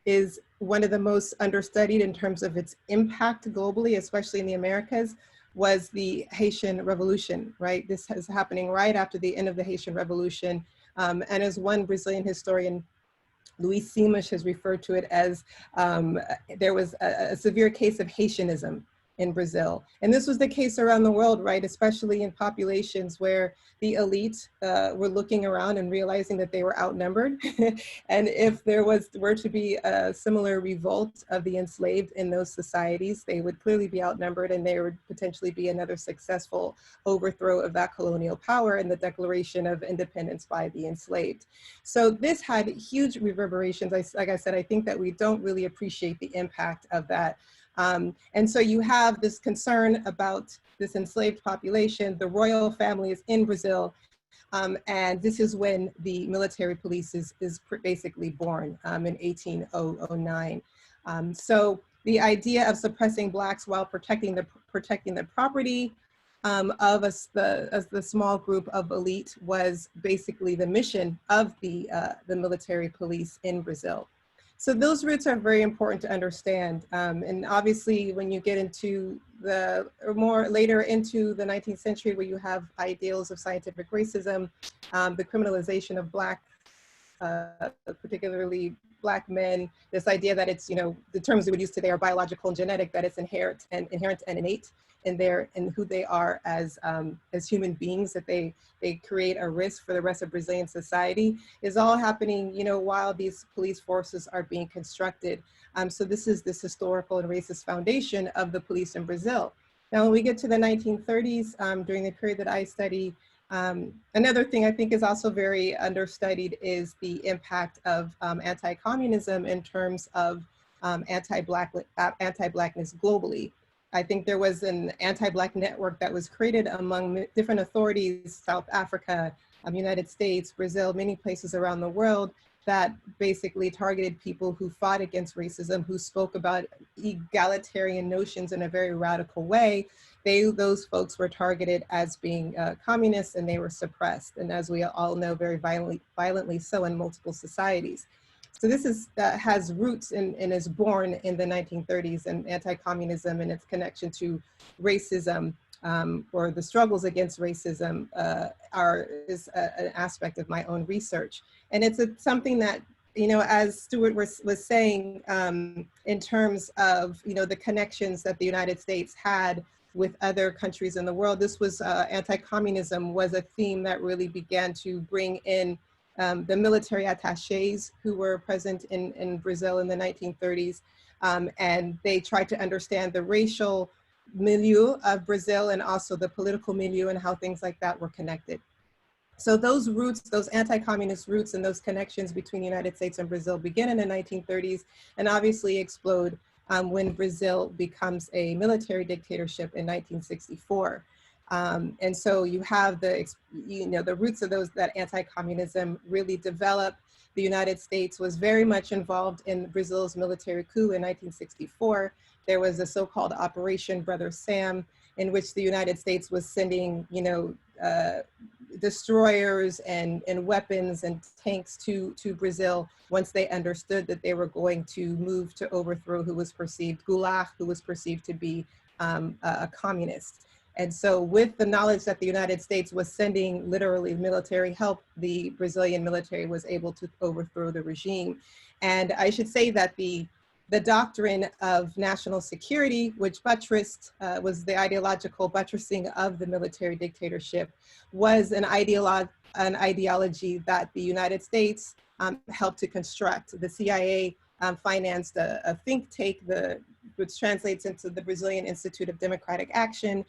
is one of the most understudied in terms of its impact globally, especially in the Americas, was the Haitian Revolution, right? This is happening right after the end of the Haitian Revolution. And as one Brazilian historian, Luis Simas, has referred to it as there was a severe case of Haitianism in Brazil. And this was the case around the world, right? Especially in populations where the elite were looking around and realizing that they were outnumbered. And if there were to be a similar revolt of the enslaved in those societies, they would clearly be outnumbered, and there would potentially be another successful overthrow of that colonial power and the declaration of independence by the enslaved. So this had huge reverberations. Like I said, I think that we don't really appreciate the impact of that And so you have this concern about this enslaved population. The royal family is in Brazil. And this is when the military police is basically born in 1809. So the idea of suppressing Blacks while protecting the property of the small group of elite was basically the mission of the military police in Brazil. So those roots are very important to understand. And obviously when you get into later into the 19th century, where you have ideals of scientific racism, the criminalization of Black, particularly Black men, this idea that it's, the terms we would use today are biological and genetic, that it's inherent and innate in who they are as human beings, that they create a risk for the rest of Brazilian society, is all happening, while these police forces are being constructed. So this is this historical and racist foundation of the police in Brazil. Now, when we get to the 1930s, during the period that I study, another thing I think is also very understudied is the impact of anti-communism in terms of anti-Blackness globally. I think there was an anti-Black network that was created among different authorities, South Africa, United States, Brazil, many places around the world, that basically targeted people who fought against racism, who spoke about egalitarian notions in a very radical way. Those folks were targeted as being communists, and they were suppressed. And as we all know, very violently so in multiple societies. So this has roots and is born in the 1930s, and anti-communism and its connection to racism, or the struggles against racism is an aspect of my own research. And it's something that, as Stuart was saying, in terms of, the connections that the United States had with other countries in the world, this was anti-communism was a theme that really began to bring in the military attachés who were present in Brazil in the 1930s. And they tried to understand the racial milieu of Brazil and also the political milieu and how things like that were connected. So those roots, those anti-communist roots and those connections between the United States and Brazil begin in the 1930s and obviously explode when Brazil becomes a military dictatorship in 1964. And so you have the roots of that anti-communism really develop. The United States was very much involved in Brazil's military coup in 1964. There was a so-called Operation Brother Sam, in which the United States was sending, destroyers and weapons and tanks to Brazil once they understood that they were going to move to overthrow Goulart, who was perceived to be a communist. And so with the knowledge that the United States was sending literally military help, the Brazilian military was able to overthrow the regime. And I should say that the doctrine of national security, which buttressed, was the ideological buttressing of the military dictatorship, was an ideology that the United States helped to construct. The CIA financed a think tank, which translates into the Brazilian Institute of Democratic Action.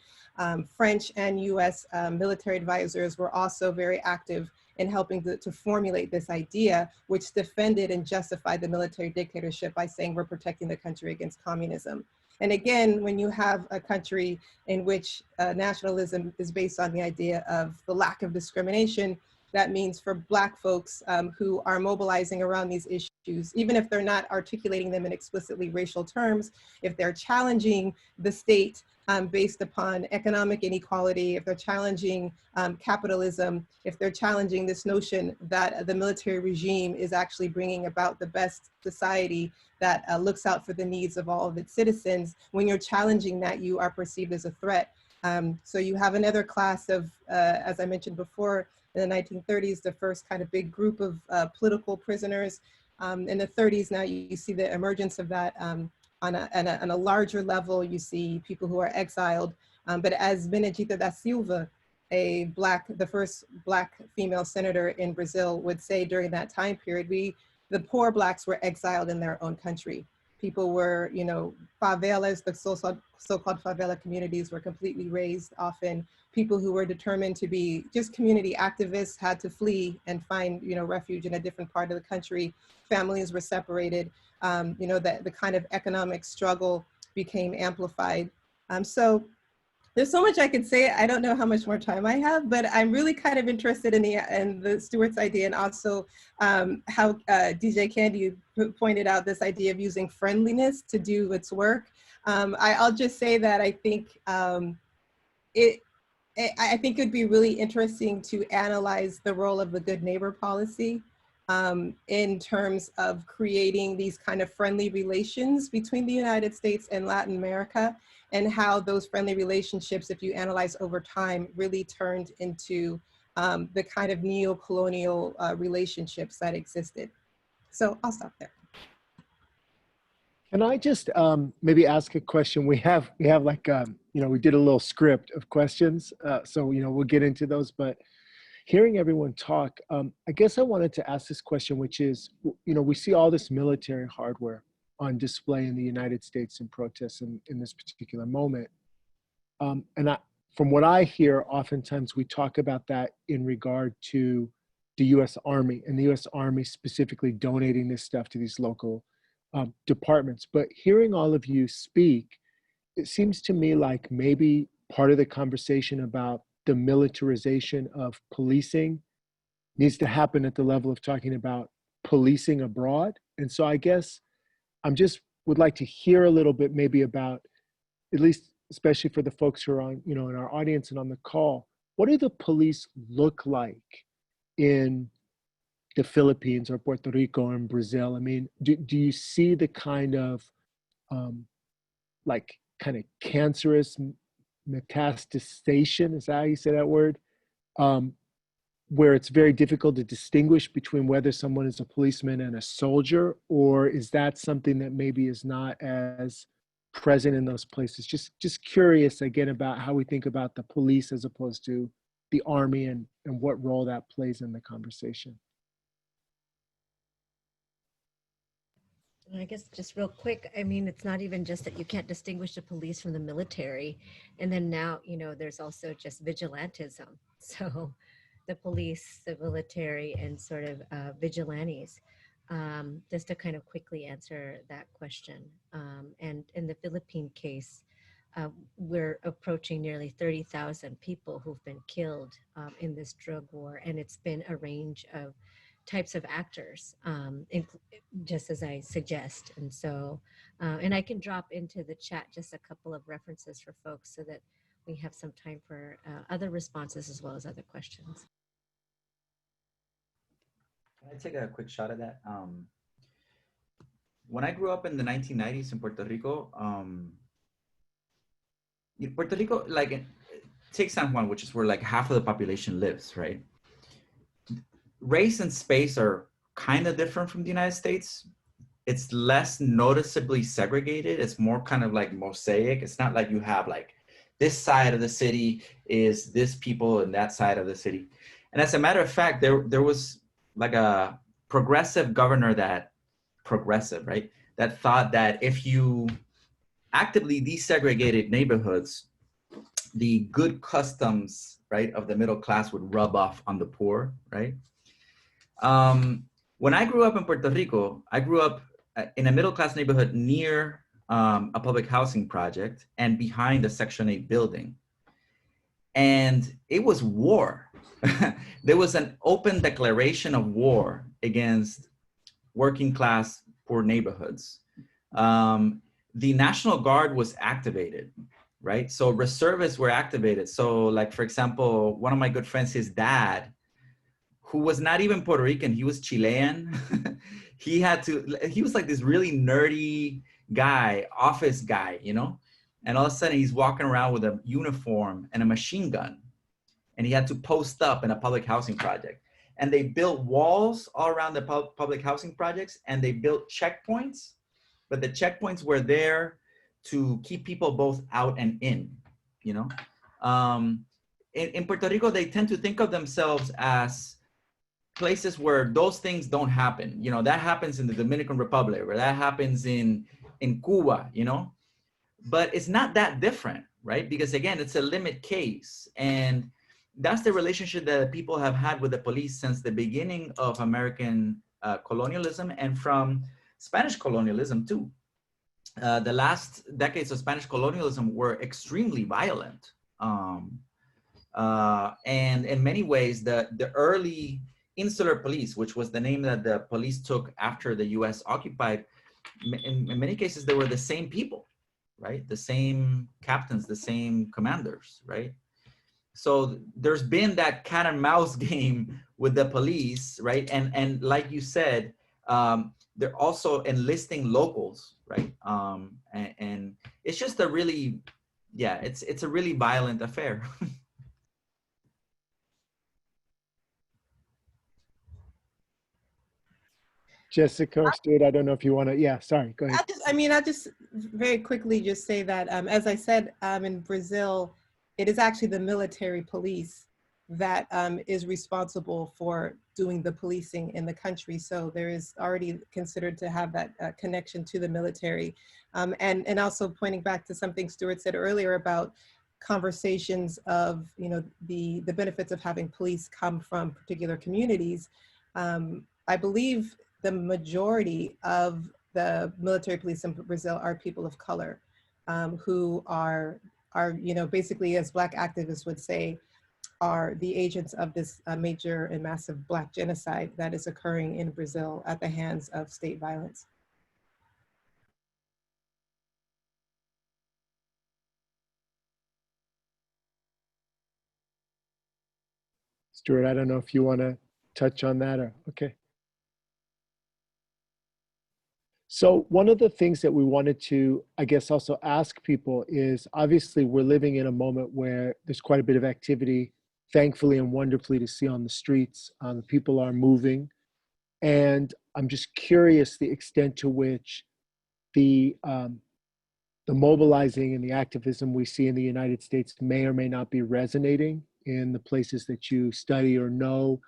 French and US military advisors were also very active in helping to formulate this idea, which defended and justified the military dictatorship by saying we're protecting the country against communism. And again, when you have a country in which nationalism is based on the idea of the lack of discrimination, that means for Black folks who are mobilizing around these issues, even if they're not articulating them in explicitly racial terms, if they're challenging the state based upon economic inequality, if they're challenging capitalism, if they're challenging this notion that the military regime is actually bringing about the best society that looks out for the needs of all of its citizens, when you're challenging that, you are perceived as a threat. So you have another class of, as I mentioned before, in the 1930s, the first kind of big group of political prisoners. In the 30s now, you see the emergence of that on a larger level. You see people who are exiled. But as Benedita da Silva, the first Black female senator in Brazil, would say during that time period, the poor Blacks were exiled in their own country. People were, favelas, the so-called favela communities were completely razed. Often people who were determined to be just community activists had to flee and find, refuge in a different part of the country. Families were separated. The kind of economic struggle became amplified. So there's so much I could say. I don't know how much more time I have, but I'm really kind of interested in the Stuart's idea, and also how DJ Kandi pointed out this idea of using friendliness to do its work. I'll just say that I think I think it'd be really interesting to analyze the role of the good neighbor policy in terms of creating these kind of friendly relations between the United States and Latin America, and how those friendly relationships, if you analyze over time, really turned into the kind of neo-colonial relationships that existed. So I'll stop there. Can I just maybe ask a question? We have like, we did a little script of questions. So, we'll get into those, but hearing everyone talk, I guess I wanted to ask this question, which is, we see all this military hardware on display in the United States in protests in this particular moment. From what I hear, oftentimes we talk about that in regard to the US Army, and the US Army specifically donating this stuff to these local departments. But hearing all of you speak, it seems to me like maybe part of the conversation about the militarization of policing needs to happen at the level of talking about policing abroad. And so I guess would like to hear a little bit maybe about, at least especially for the folks who are on, in our audience and on the call, what do the police look like in the Philippines or Puerto Rico and Brazil? I mean, do you see the kind of cancerous metastasization, is that how you say that word? Where it's very difficult to distinguish between whether someone is a policeman and a soldier, or is that something that maybe is not as present in those places? Just curious again about how we think about the police as opposed to the Army, and what role that plays in the conversation. I guess just real quick, I mean, it's not even just that you can't distinguish the police from the military. And then now, there's also just vigilantism. So the police, the military, and sort of vigilantes, just to kind of quickly answer that question. And in the Philippine case, we're approaching nearly 30,000 people who've been killed in this drug war. And it's been a range of types of actors, just as I suggest. And so, and I can drop into the chat just a couple of references for folks so that we have some time for other responses as well as other questions. Can I take a quick shot at that? When I grew up in the 1990s in Puerto Rico, take San Juan, which is where like half of the population lives, right? Race and space are kind of different from the United States. It's less noticeably segregated. It's more kind of like mosaic. It's not like you have like this side of the city is this people and that side of the city. And as a matter of fact, there was like a progressive governor that thought that if you actively desegregated neighborhoods, the good customs, right, of the middle class would rub off on the poor, right? When I grew up in Puerto Rico, I grew up in a middle-class neighborhood near a public housing project and behind a Section 8 building. And it was war. There was an open declaration of war against working-class poor neighborhoods. The National Guard was activated, right? So reservists were activated. So like, for example, one of my good friends, his dad, who was not even Puerto Rican, he was Chilean. He was like this really nerdy guy, office guy, and all of a sudden he's walking around with a uniform and a machine gun. And he had to post up in a public housing project. And they built walls all around the public housing projects, and they built checkpoints, but the checkpoints were there to keep people both out and in, In Puerto Rico, they tend to think of themselves as places where those things don't happen. That happens in the Dominican Republic, or that happens in Cuba, but it's not that different, right? Because again, it's a limit case. And that's the relationship that people have had with the police since the beginning of American colonialism and from Spanish colonialism too. the last decades of Spanish colonialism were extremely violent. And in many ways, the early insular police, which was the name that the police took after the US occupied, in many cases, they were the same people, right? The same captains, the same commanders, right? So there's been that cat and mouse game with the police, right? And like you said, they're also enlisting locals, right? And it's just a really, yeah, it's a really violent affair. Jessica or Stuart, I don't know if you want to, yeah, sorry, go ahead. I'll just very quickly just say that, as I said, in Brazil, it is actually the military police that is responsible for doing the policing in the country. So there is already considered to have that connection to the military. And also pointing back to something Stuart said earlier about conversations of, you know, the benefits of having police come from particular communities. I believe the majority of the military police in Brazil are people of color, who are, you know, basically, as Black activists would say, are the agents of this major and massive Black genocide that is occurring in Brazil at the hands of state violence. Stuart, I don't know if you want to touch on that or, okay. So one of the things that we wanted to, I guess, also ask people is, obviously we're living in a moment where there's quite a bit of activity, thankfully and wonderfully to see on the streets. People are moving. And I'm just curious the extent to which the mobilizing and the activism we see in the United States may or may not be resonating in the places that you study or know,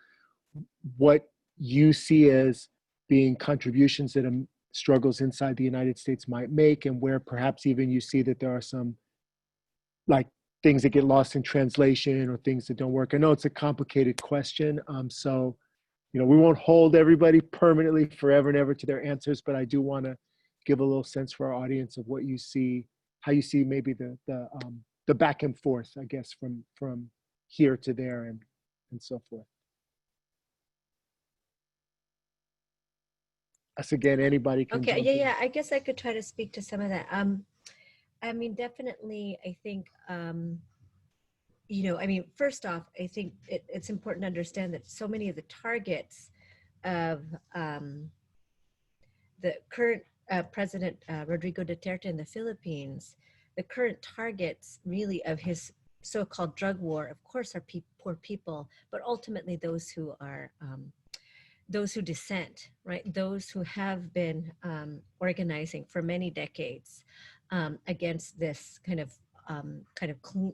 what you see as being contributions that struggles inside the United States might make, and where perhaps even you see that there are some like things that get lost in translation or things that don't work. I know it's a complicated question. So, you know, we won't hold everybody permanently forever and ever to their answers, but I do want to give a little sense for our audience of what you see, how you see maybe the back and forth, I guess, from here to there and so forth. Us again, anybody can. Okay, yeah, I guess I could try to speak to some of that. I mean, definitely, I think, you know, I mean, first off, I think it's important to understand that so many of the targets of the current President Rodrigo Duterte in the Philippines, the current targets really of his so-called drug war, of course, are poor people, but ultimately those who are those who dissent, right? Those who have been organizing for many decades against this kind of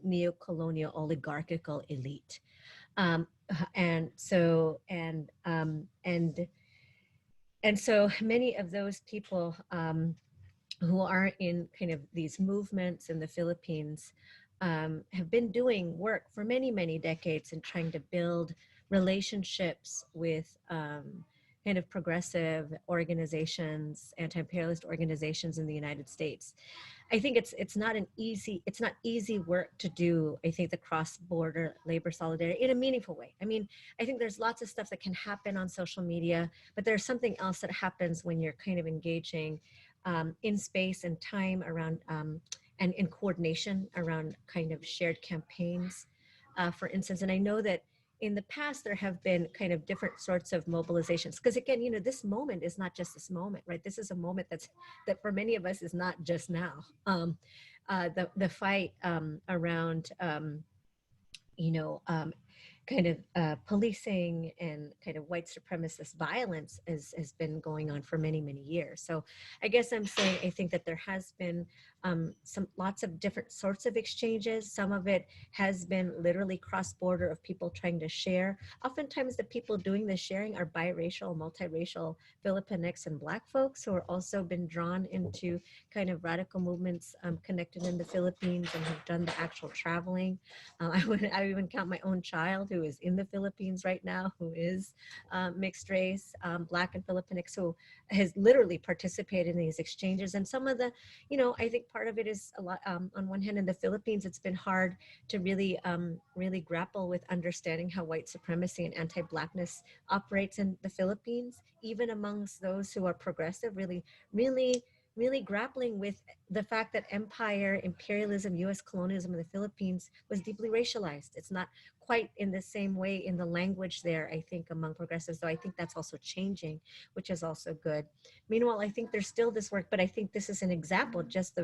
neo-colonial oligarchical elite, and so many of those people who are in kind of these movements in the Philippines have been doing work for many, many decades in trying to build relationships with kind of progressive organizations, anti-imperialist organizations in the United States. I think it's not easy work to do. I think the cross-border labor solidarity in a meaningful way. I mean, I think there's lots of stuff that can happen on social media, but there's something else that happens when you're kind of engaging in space and time around and in coordination around kind of shared campaigns, for instance. And I know that in the past, there have been kind of different sorts of mobilizations. Because again, you know, this moment is not just this moment, right? This is a moment that for many of us is not just now. The fight around, you know, kind of policing and kind of white supremacist violence has been going on for many, many years. So I guess I'm saying, I think that there has been lots of different sorts of exchanges. Some of it has been literally cross-border of people trying to share. Oftentimes the people doing the sharing are biracial, multiracial Filipinx and Black folks who are also been drawn into kind of radical movements connected in the Philippines and have done the actual traveling. I even count my own child who is in the Philippines right now, who is mixed race, Black and Filipinic, who has literally participated in these exchanges. And some of the, you know, I think part of it is a lot, on one hand, in the Philippines, it's been hard to really, really grapple with understanding how white supremacy and anti-Blackness operates in the Philippines, even amongst those who are progressive, really grappling with the fact that empire, imperialism, US colonialism in the Philippines was deeply racialized. It's not quite in the same way in the language there, I think, among progressives, though I think that's also changing, which is also good. Meanwhile, I think there's still this work, but I think this is an example, just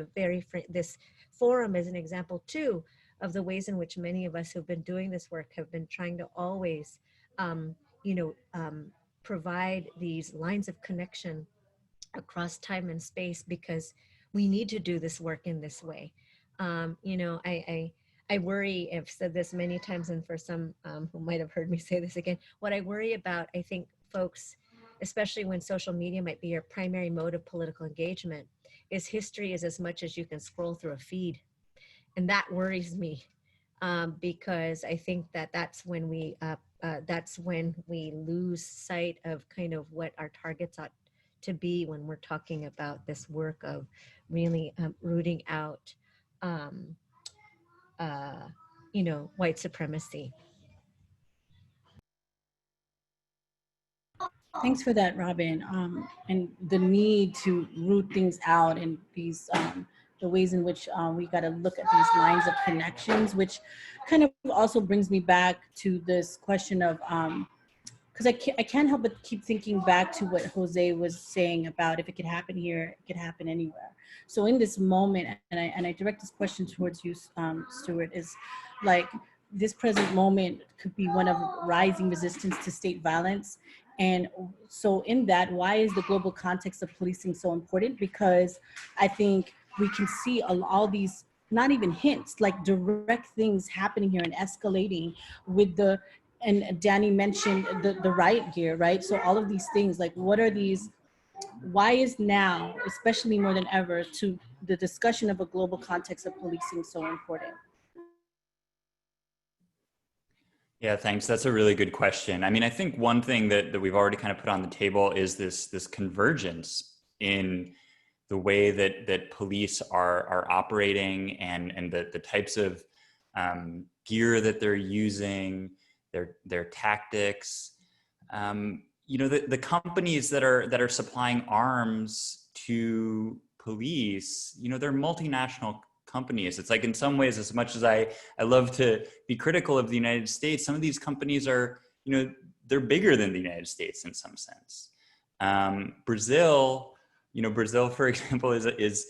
this forum is an example too, of the ways in which many of us who've been doing this work have been trying to always, provide these lines of connection across time and space, because we need to do this work in this way. I worry, I've said this many times, and for some who might have heard me say this again, what I worry about, I think folks, especially when social media might be your primary mode of political engagement, is history is as much as you can scroll through a feed. And that worries me, because I think that that's when we lose sight of kind of what our targets ought to be when we're talking about this work of really rooting out, white supremacy. Thanks for that, Robyn. And the need to root things out and these, the ways in which we got to look at these lines of connections, which kind of also brings me back to this question of, because I can't help but keep thinking back to what Jose was saying about if it could happen here, it could happen anywhere. So in this moment, and I direct this question towards you, Stuart, is like this present moment could be one of rising resistance to state violence. And so in that, why is the global context of policing so important? Because I think we can see all these, not even hints, like direct things happening here and escalating with the, and Danny mentioned the riot gear, right? So all of these things, like what are these, why is now, especially more than ever, to the discussion of a global context of policing so important? Yeah, thanks. That's a really good question. I mean, I think one thing that we've already kind of put on the table is this convergence in the way that police are operating and the types of gear that they're using, their tactics. The companies that are supplying arms to police, they're multinational companies. It's like, in some ways, as much as I love to be critical of the United States, some of these companies are, they're bigger than the United States in some sense. Brazil, for example, is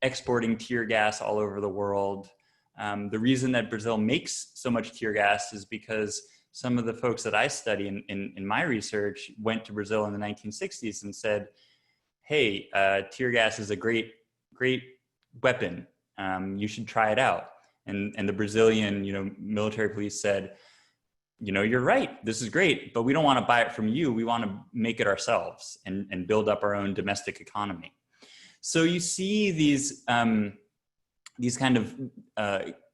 exporting tear gas all over the world. The reason that Brazil makes so much tear gas is because some of the folks that I study in my research went to Brazil in the 1960s and said, hey, tear gas is a great weapon. You should try it out. And the Brazilian, military police said, you're right, this is great, but we don't want to buy it from you. We want to make it ourselves and build up our own domestic economy. So you see these kind of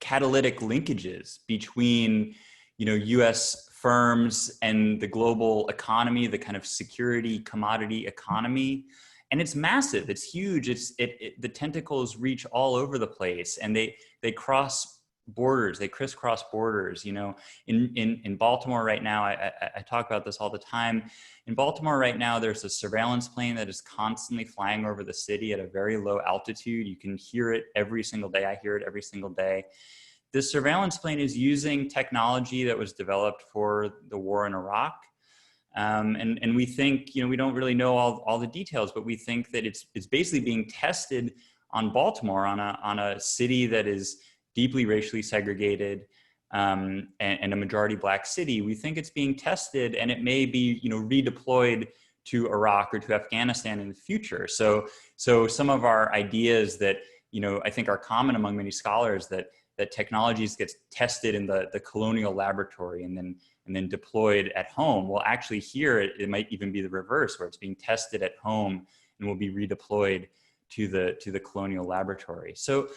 catalytic linkages between, U.S. firms and the global economy, the kind of security commodity economy. And it's massive, it's huge, the tentacles reach all over the place, and they cross borders, they crisscross borders. In Baltimore right now, I talk about this all the time. In Baltimore right now, there's a surveillance plane that is constantly flying over the city at a very low altitude. You can hear it every single day. I hear it every single day. This surveillance plane is using technology that was developed for the war in Iraq. And we think, we don't really know all the details, but we think that it's basically being tested on Baltimore, on a city that is deeply racially segregated, and a majority Black city. We think it's being tested, and it may be, redeployed to Iraq or to Afghanistan in the future. So some of our ideas that, I think are common among many scholars, that technologies gets tested in the colonial laboratory and then deployed at home. Well, actually here, it might even be the reverse, where it's being tested at home and will be redeployed to the colonial laboratory. So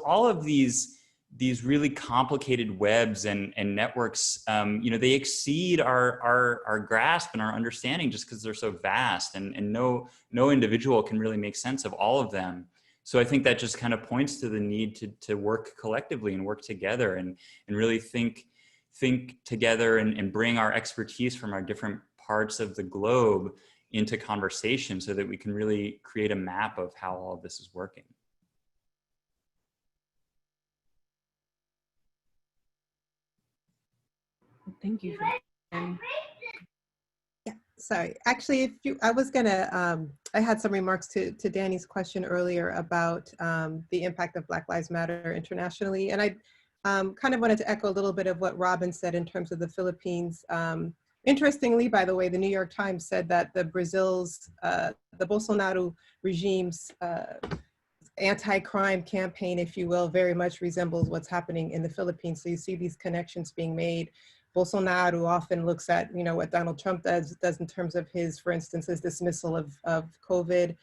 all of these these really complicated webs and networks, you know, they exceed our grasp and our understanding just because they're so vast, and no individual can really make sense of all of them. So I think that just kind of points to the need to work collectively and work together and really think together and bring our expertise from our different parts of the globe into conversation so that we can really create a map of how all of this is working. Thank you. Yeah, sorry. Actually, I was gonna, I had some remarks to Danny's question earlier about the impact of Black Lives Matter internationally. And I kind of wanted to echo a little bit of what Robyn said in terms of the Philippines. Interestingly, by the way, the New York Times said that the Bolsonaro regime's anti-crime campaign, if you will, very much resembles what's happening in the Philippines. So you see these connections being made. Bolsonaro often looks at, you know, what Donald Trump does in terms of his, for instance, his dismissal of COVID.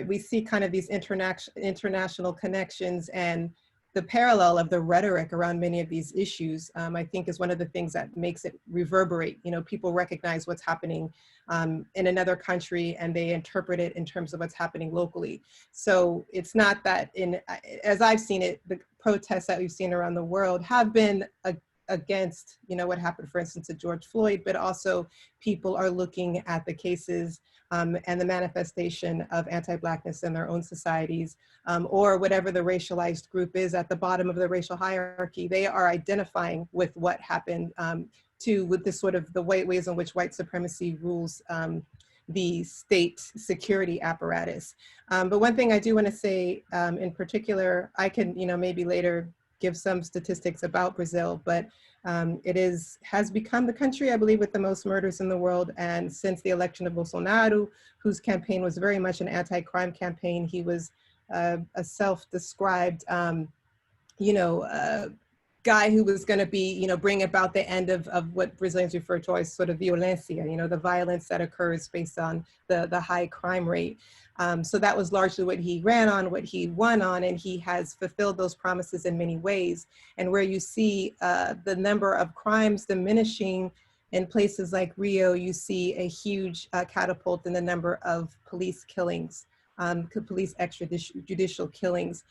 We see kind of these international connections, and the parallel of the rhetoric around many of these issues, I think, is one of the things that makes it reverberate. You know, people recognize what's happening in another country, and they interpret it in terms of what's happening locally. So it's not that, as I've seen it, the protests that we've seen around the world have been against, you know, what happened, for instance, to George Floyd, but also people are looking at the cases and the manifestation of anti-Blackness in their own societies, or whatever the racialized group is at the bottom of the racial hierarchy. They are identifying with what happened with this sort of the ways in which white supremacy rules the state security apparatus. But one thing I do want to say in particular, I can, you know, maybe later give some statistics about Brazil, but it has become the country, I believe, with the most murders in the world. And since the election of Bolsonaro, whose campaign was very much an anti-crime campaign, he was a self-described, you know, guy who was going to be, you know, bring about the end of what Brazilians refer to as sort of violencia, you know, the violence that occurs based on the high crime rate. So that was largely what he ran on, what he won on, and he has fulfilled those promises in many ways. And where you see the number of crimes diminishing in places like Rio, you see a huge catapult in the number of police killings, police extrajudicial killings.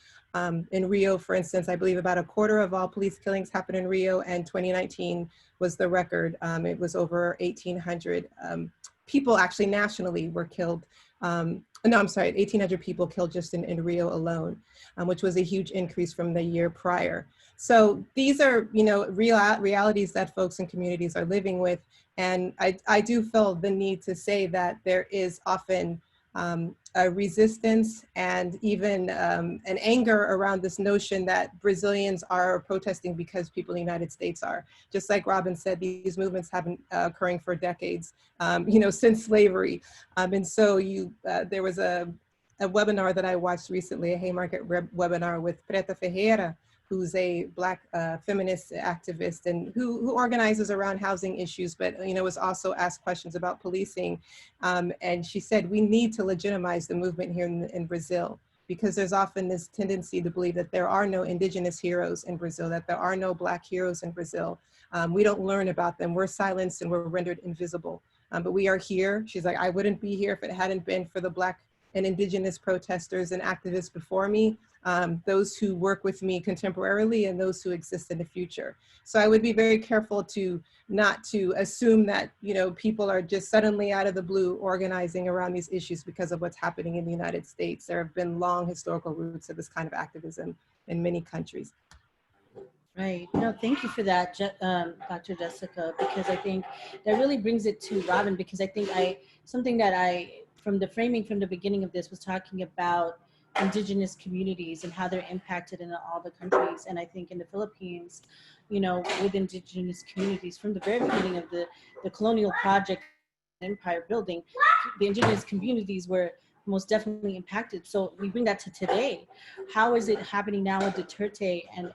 In Rio, for instance, I believe about a quarter of all police killings happened in Rio, and 2019 was the record. It was over 1,800 people actually nationally were killed. No, I'm sorry, 1,800 people killed just in Rio alone, which was a huge increase from the year prior. So these are, you know, realities that folks and communities are living with. And I do feel the need to say that there is often a resistance and even an anger around this notion that Brazilians are protesting because people in the United States are. Just like Robyn said, these movements have been occurring for decades, you know, since slavery. And so there was a webinar that I watched recently, a Haymarket webinar with Preta Ferreira, who's a Black feminist activist and who organizes around housing issues, but, you know, was also asked questions about policing. And she said, we need to legitimize the movement here in Brazil, because there's often this tendency to believe that there are no indigenous heroes in Brazil, that there are no Black heroes in Brazil. We don't learn about them. We're silenced and we're rendered invisible. But we are here. She's like, I wouldn't be here if it hadn't been for the Black and indigenous protesters and activists before me, those who work with me contemporarily and those who exist in the future. So I would be very careful not to assume that, you know, people are just suddenly out of the blue organizing around these issues because of what's happening in the United States. There have been long historical roots of this kind of activism in many countries. Right. No, thank you for that, Dr. Jessica, because I think that really brings it to Robyn, because I think something that from the framing from the beginning of this was talking about indigenous communities and how they're impacted in all the countries. And I think in the Philippines, you know, with indigenous communities from the very beginning of the colonial project empire building, the indigenous communities were most definitely impacted. So we bring that to today. How is it happening now with Duterte and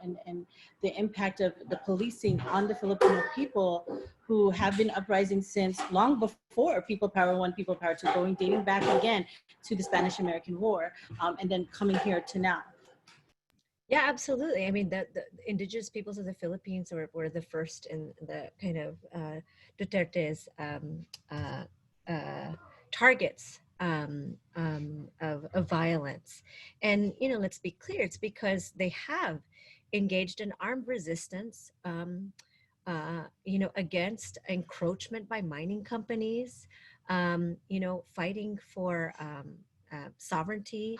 the impact of the policing on the Filipino people who have been uprising since long before People Power 1, People Power 2, dating back again to the Spanish-American War, and then coming here to now? Yeah, absolutely. I mean, the indigenous peoples of the Philippines were the first in the kind of Duterte's targets of violence. And, you know, let's be clear, it's because they have engaged in armed resistance, you know, against encroachment by mining companies, you know, fighting for sovereignty,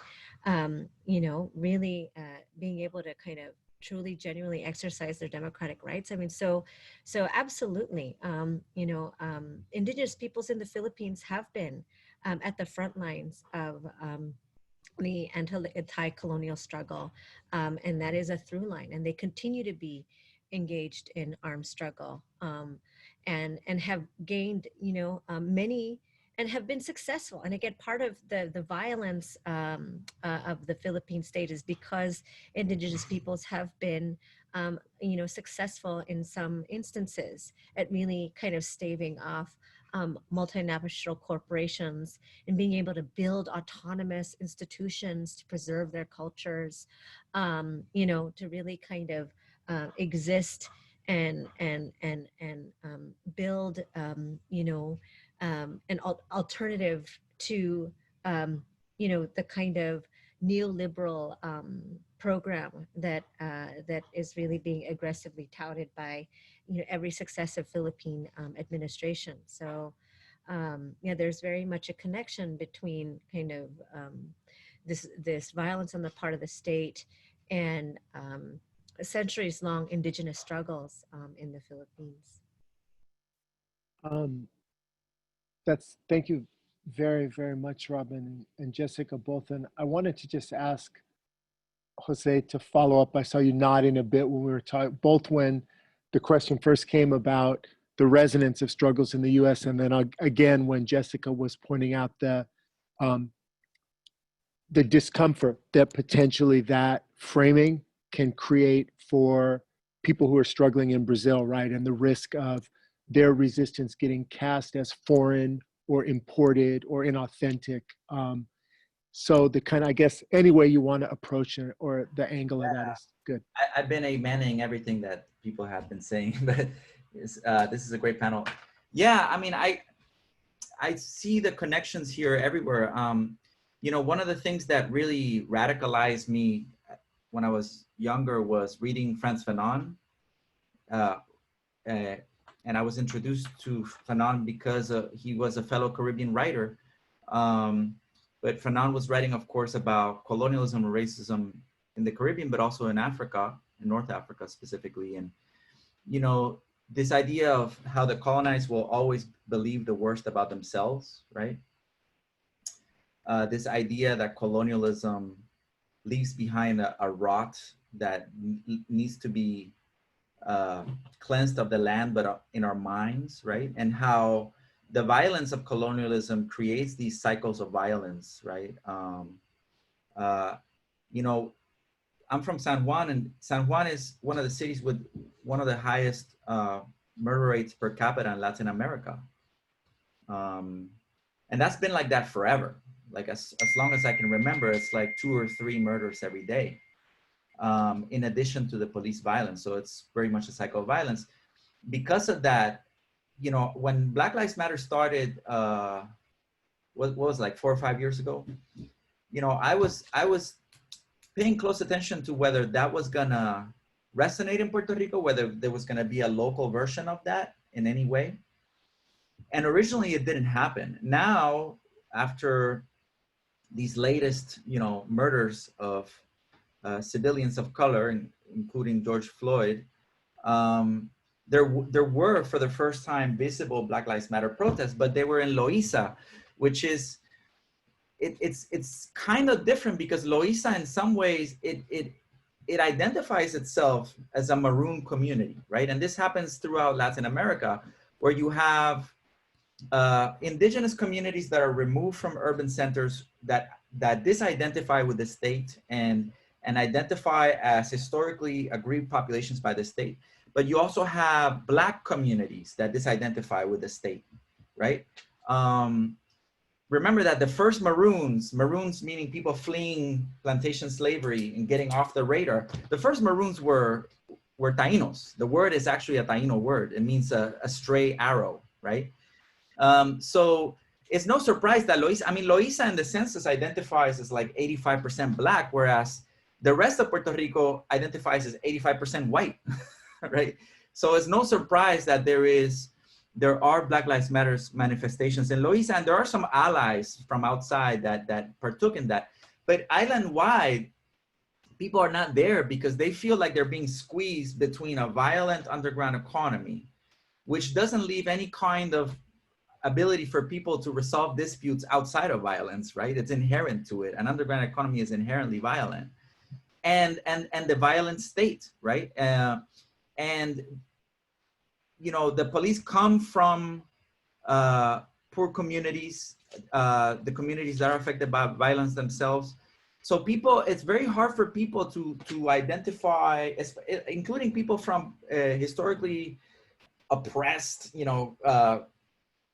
you know, really being able to kind of truly, genuinely exercise their democratic rights. I mean, so absolutely, you know, indigenous peoples in the Philippines have been at the front lines of the anti-colonial struggle, and that is a through line, and they continue to be engaged in armed struggle, and have gained, you know, many, and have been successful. And again, part of the violence of the Philippine state is because indigenous peoples have been, you know, successful in some instances at really kind of staving off multinational corporations and being able to build autonomous institutions to preserve their cultures, you know, to really kind of exist and build, you know, an alternative to, you know, the kind of neoliberal program that that is really being aggressively touted by, you know, every successive Philippine administration. So yeah, there's very much a connection between kind of this violence on the part of the state and centuries-long indigenous struggles in the Philippines. Thank you very, very much, Robyn and Jessica both. And I wanted to just ask Jose to follow up. I saw you nodding a bit when we were talking, both when the question first came about the resonance of struggles in the US, and then again when Jessica was pointing out the discomfort that potentially that framing can create for people who are struggling in Brazil, right? And the risk of their resistance getting cast as foreign or imported or inauthentic. So the kind of, I guess, any way you want to approach it or the angle of that is good. I've been amening everything that people have been saying, but this is a great panel. Yeah, I mean, I see the connections here everywhere. You know, one of the things that really radicalized me when I was younger was reading Frantz Fanon. And I was introduced to Fanon because he was a fellow Caribbean writer. But Fanon was writing, of course, about colonialism and racism in the Caribbean, but also in Africa, in North Africa specifically. And, you know, this idea of how the colonized will always believe the worst about themselves, right? This idea that colonialism leaves behind a rot that needs to be cleansed of the land, but in our minds, right? And how the violence of colonialism creates these cycles of violence, right? You know, I'm from San Juan, and San Juan is one of the cities with one of the highest murder rates per capita in Latin America. And that's been like that forever. Like as long as I can remember, it's like 2 or 3 murders every day. In addition to the police violence. So it's very much a cycle of violence. Because of that, you know, when Black Lives Matter started, what was it, like 4 or 5 years ago, you know, I was paying close attention to whether that was gonna resonate in Puerto Rico, whether there was gonna be a local version of that in any way. And originally it didn't happen. Now, after these latest, you know, murders of civilians of color, including George Floyd, there were for the first time visible Black Lives Matter protests, but they were in Loíza, which is, it's kind of different because Loíza in some ways, it identifies itself as a maroon community, right? And this happens throughout Latin America, where you have indigenous communities that are removed from urban centers that disidentify with the state and identify as historically aggrieved populations by the state. But you also have Black communities that disidentify with the state, right? remember that the first maroons meaning people fleeing plantation slavery and getting off the radar, the first maroons were Tainos. The word is actually a Taino word. It means a stray arrow, right? So it's no surprise that Loíza in the census identifies as like 85% Black, whereas the rest of Puerto Rico identifies as 85% white, right? So it's no surprise that there are Black Lives Matter manifestations in Loíza, and there are some allies from outside that partook in that. But island-wide, people are not there because they feel like they're being squeezed between a violent underground economy, which doesn't leave any kind of ability for people to resolve disputes outside of violence, right? It's inherent to it. An underground economy is inherently violent. And the violent state, right? And you know, the police come from poor communities, the communities that are affected by violence themselves. So people, it's very hard for people to identify, including people from historically oppressed, you know,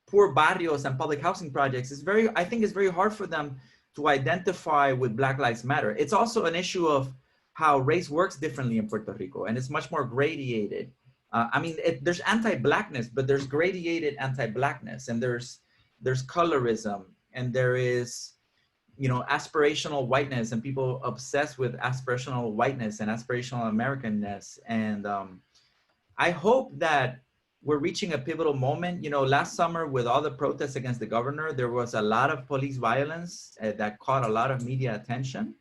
poor barrios and public housing projects. I think it's very hard for them to identify with Black Lives Matter. It's also an issue of how race works differently in Puerto Rico, and it's much more gradated. I mean, there's anti-Blackness, but there's gradated anti-Blackness, and there's colorism, and there is, you know, aspirational whiteness, and people obsessed with aspirational whiteness and aspirational Americanness. And I hope that we're reaching a pivotal moment. You know, last summer with all the protests against the governor, there was a lot of police violence that caught a lot of media attention.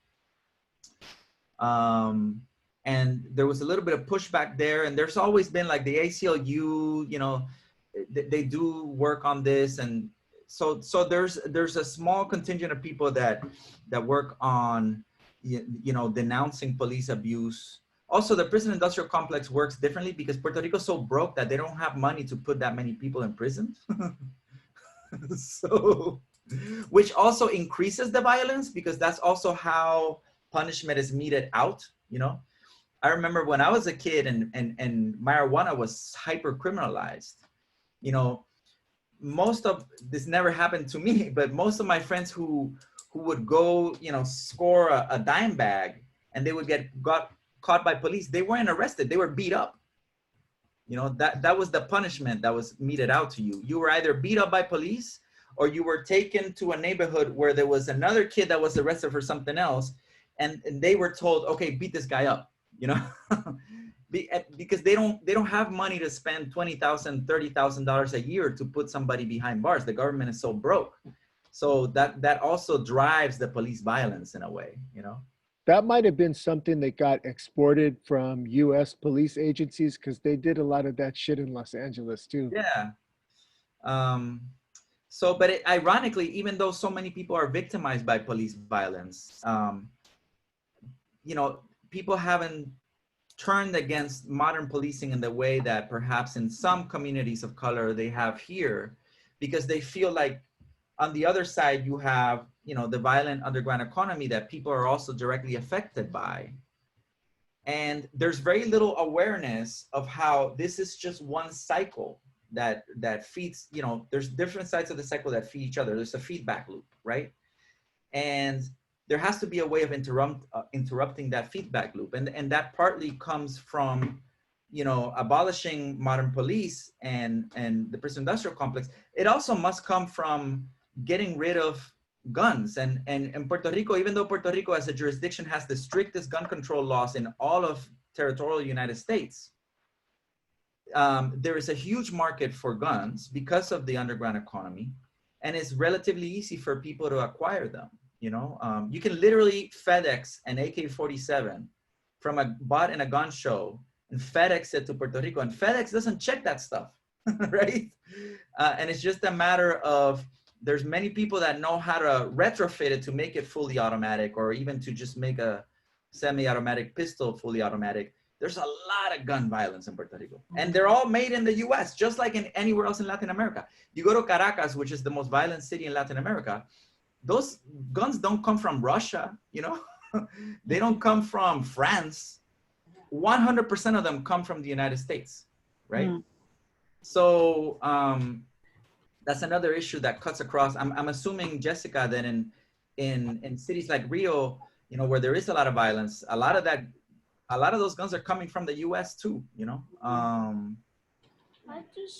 And there was a little bit of pushback there, and there's always been like the ACLU, you know, they do work on this. And so there's a small contingent of people that work on, you know, denouncing police abuse. Also, the prison industrial complex works differently because Puerto Rico is so broke that they don't have money to put that many people in prison. So, which also increases the violence because that's also how punishment is meted out, you know. I remember when I was a kid and marijuana was hyper criminalized, you know, most of this never happened to me, but most of my friends who would go, you know, score a dime bag and they would got caught by police, they weren't arrested, they were beat up. You know, that was the punishment that was meted out to you. You were either beat up by police or you were taken to a neighborhood where there was another kid that was arrested for something else, and they were told, okay, beat this guy up, you know. Because they don't have money to spend $20,000, $30,000 a year to put somebody behind bars. The government is so broke. So that also drives the police violence in a way, you know. That might have been something that got exported from US police agencies because they did a lot of that shit in Los Angeles too. Yeah. But ironically, even though so many people are victimized by police violence, you know, people haven't turned against modern policing in the way that perhaps in some communities of color they have here, because they feel like on the other side you have, you know, the violent underground economy that people are also directly affected by. And there's very little awareness of how this is just one cycle that feeds, you know, there's different sides of the cycle that feed each other. There's a feedback loop, right? And there has to be a way of interrupting that feedback loop. And that partly comes from, you know, abolishing modern police and the prison industrial complex. It also must come from getting rid of guns. And in Puerto Rico, even though Puerto Rico as a jurisdiction has the strictest gun control laws in all of territorial United States, there is a huge market for guns because of the underground economy. And it's relatively easy for people to acquire them. You know, you can literally FedEx an AK-47 from a bought in a gun show and FedEx it to Puerto Rico, and FedEx doesn't check that stuff, right? And it's just a matter of, there's many people that know how to retrofit it to make it fully automatic, or even to just make a semi-automatic pistol fully automatic. There's a lot of gun violence in Puerto Rico, and they're all made in the US, just like in anywhere else in Latin America. You go to Caracas, which is the most violent city in Latin America, those guns don't come from Russia, you know? They don't come from France. 100% of them come from the United States, right? Mm. So, that's another issue that cuts across. I'm assuming, Jessica, that in cities like Rio, you know, where there is a lot of violence, a lot of those guns are coming from the U.S. too. You know.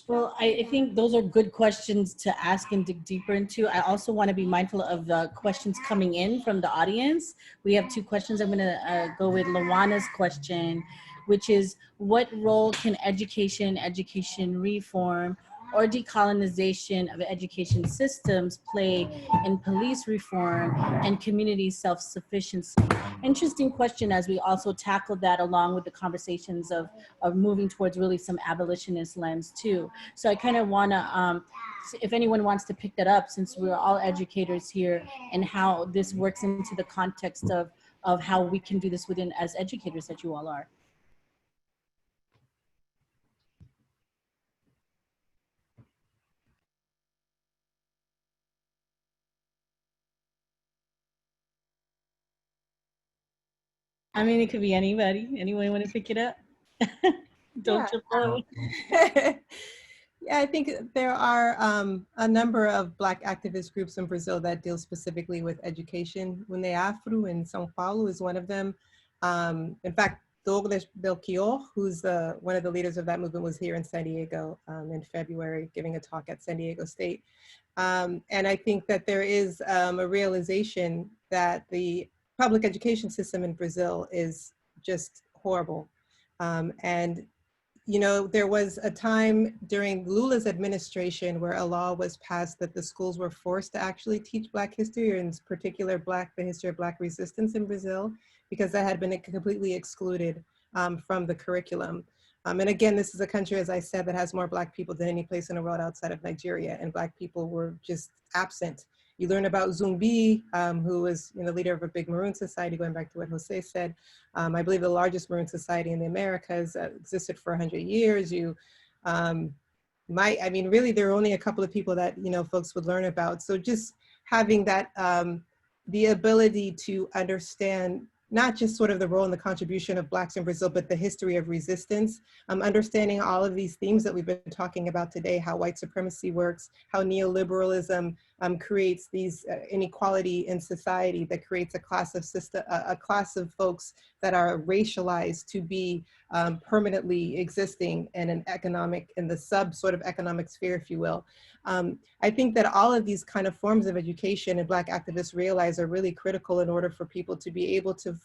Well, I think those are good questions to ask and dig deeper into. I also want to be mindful of the questions coming in from the audience. We have two questions. I'm going to go with Lawana's question, which is, what role can education reform, or decolonization of education systems play in police reform and community self-sufficiency? Interesting question, as we also tackle that along with the conversations of moving towards really some abolitionist lens too. So I kind of want to, if anyone wants to pick that up, since we're all educators here, and how this works into the context of how we can do this within, as educators that you all are. I mean, it could be anybody. Anyone want to pick it up? Don't you know? Yeah, I think there are a number of Black activist groups in Brazil that deal specifically with education. UNEAFRO in São Paulo is one of them. In fact, Douglas Belchior, who's one of the leaders of that movement, was here in San Diego in February, giving a talk at San Diego State. And I think that there is a realization that the public education system in Brazil is just horrible. And you know, there was a time during Lula's administration where a law was passed that the schools were forced to actually teach Black history, or in particular the history of Black resistance in Brazil, because that had been completely excluded from the curriculum. And again, this is a country, as I said, that has more Black people than any place in the world outside of Nigeria, and Black people were just absent. You learn about Zumbi, who was, you know, leader of a big Maroon society, going back to what Jose said. I believe the largest Maroon society in the Americas existed for 100 years. I mean, really, there are only a couple of people that, you know, folks would learn about. So just having that, the ability to understand not just sort of the role and the contribution of Blacks in Brazil, but the history of resistance, understanding all of these themes that we've been talking about today, how white supremacy works, how neoliberalism creates these inequality in society that creates a class of folks that are racialized to be permanently existing in the sort of economic sphere, if you will. I think that all of these kind of forms of education and Black activists realize are really critical in order for people to be able to